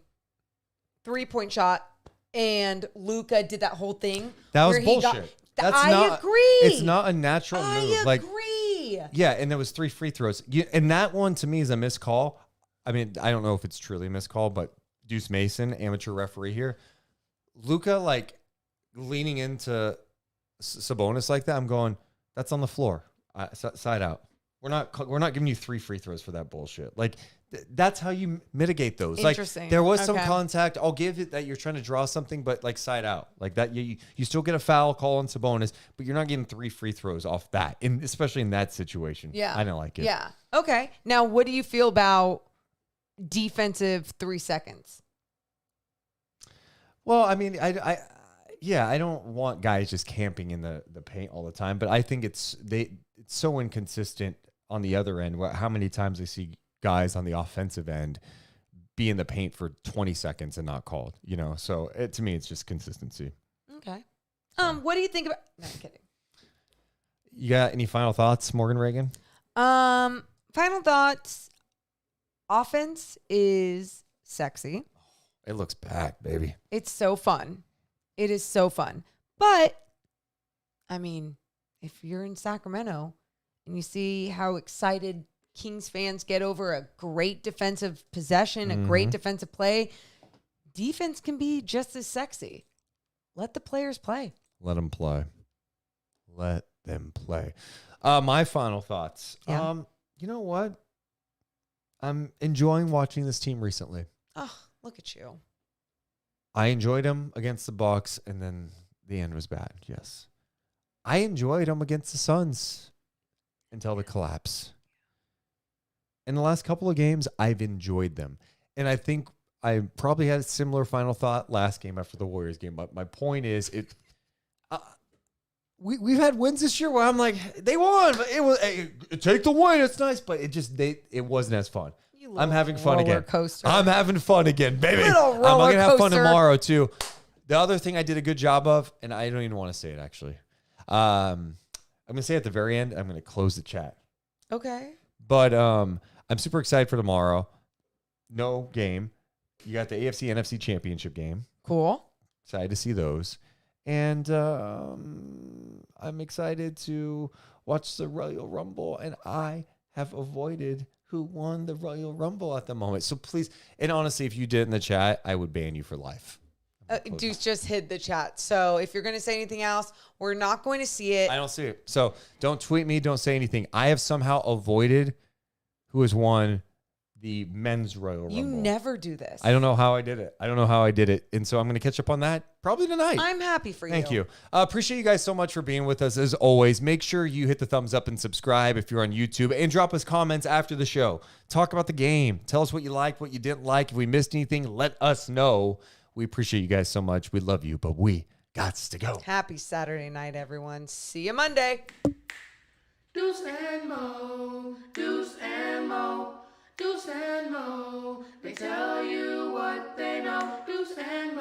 3-point shot. And Luka did that whole thing.
That was bullshit.
I agree.
It's not a natural move.
I agree.
Yeah, and there was 3 free throws. And that one, to me, is a missed call. I mean, I don't know if it's truly a missed call, but Deuce Mason, amateur referee here. Luka, like, leaning into Sabonis like that, I'm going, that's on the floor. Side out. We're not giving you 3 free throws for that bullshit. Like, that's how you mitigate those.
Interesting.
Like, there was some contact. I'll give it that you're trying to draw something, but like side out. Like that, you still get a foul call on Sabonis, but you're not getting 3 free throws off that, especially in that situation.
Yeah.
I don't like it.
Yeah. Okay. Now, what do you feel about defensive 3 seconds?
Well, I mean, I don't want guys just camping in the paint all the time, but I think it's so inconsistent on the other end. How many times I see guys on the offensive end be in the paint for 20 seconds and not called, So to me, it's just consistency.
Okay. What do you think about? No, I'm kidding.
You got any final thoughts, Morgan Reagan?
Final thoughts. Offense is sexy.
It looks bad, baby.
It's so fun. It is so fun. But I mean, if you're in Sacramento and you see how excited Kings fans get over a great defensive possession, a great defensive play, defense can be just as sexy. Let the players play.
Let them play. Let them play. My final thoughts.
Yeah.
You know what? I'm enjoying watching this team recently.
Oh, look at you.
I enjoyed them against the Bucks, and then the end was bad. Yes. I enjoyed them against the Suns until the collapse. In the last couple of games, I've enjoyed them. And I think I probably had a similar final thought last game after the Warriors game. But my point is, we've had wins this year where I'm like, they won, but it was take the win. It's nice, but it wasn't as fun. I'm having fun again.
Coaster.
I'm having fun again, baby.
Little roller
I'm going to have fun
coaster.
tomorrow, too. The other thing I did a good job of, and I don't even want to say it, actually. I'm going to say at the very end, I'm going to close the chat.
Okay.
But I'm super excited for tomorrow. No game. You got the AFC NFC Championship game.
Cool.
Excited to see those. And I'm excited to watch the Royal Rumble. And I have avoided who won the Royal Rumble at the moment. So please, and honestly, if you did in the chat, I would ban you for life.
Deuce just hid the chat. So if you're going to say anything else, we're not going to see it.
I don't see it. So don't tweet me. Don't say anything. I have somehow avoided who has won the men's Royal Rumble.
You never do this.
I don't know how I did it. And so I'm going to catch up on that probably tonight.
I'm happy for you.
Thank you. Appreciate you guys so much for being with us as always. Make sure you hit the thumbs up and subscribe if you're on YouTube, and drop us comments after the show. Talk about the game. Tell us what you liked, what you didn't like. If we missed anything, let us know. We appreciate you guys so much. We love you, but we gots to go.
Happy Saturday night, everyone. See you Monday.
Deuce and Mo, Deuce and Mo, Deuce and Mo. They tell you what they know. Deuce and Mo.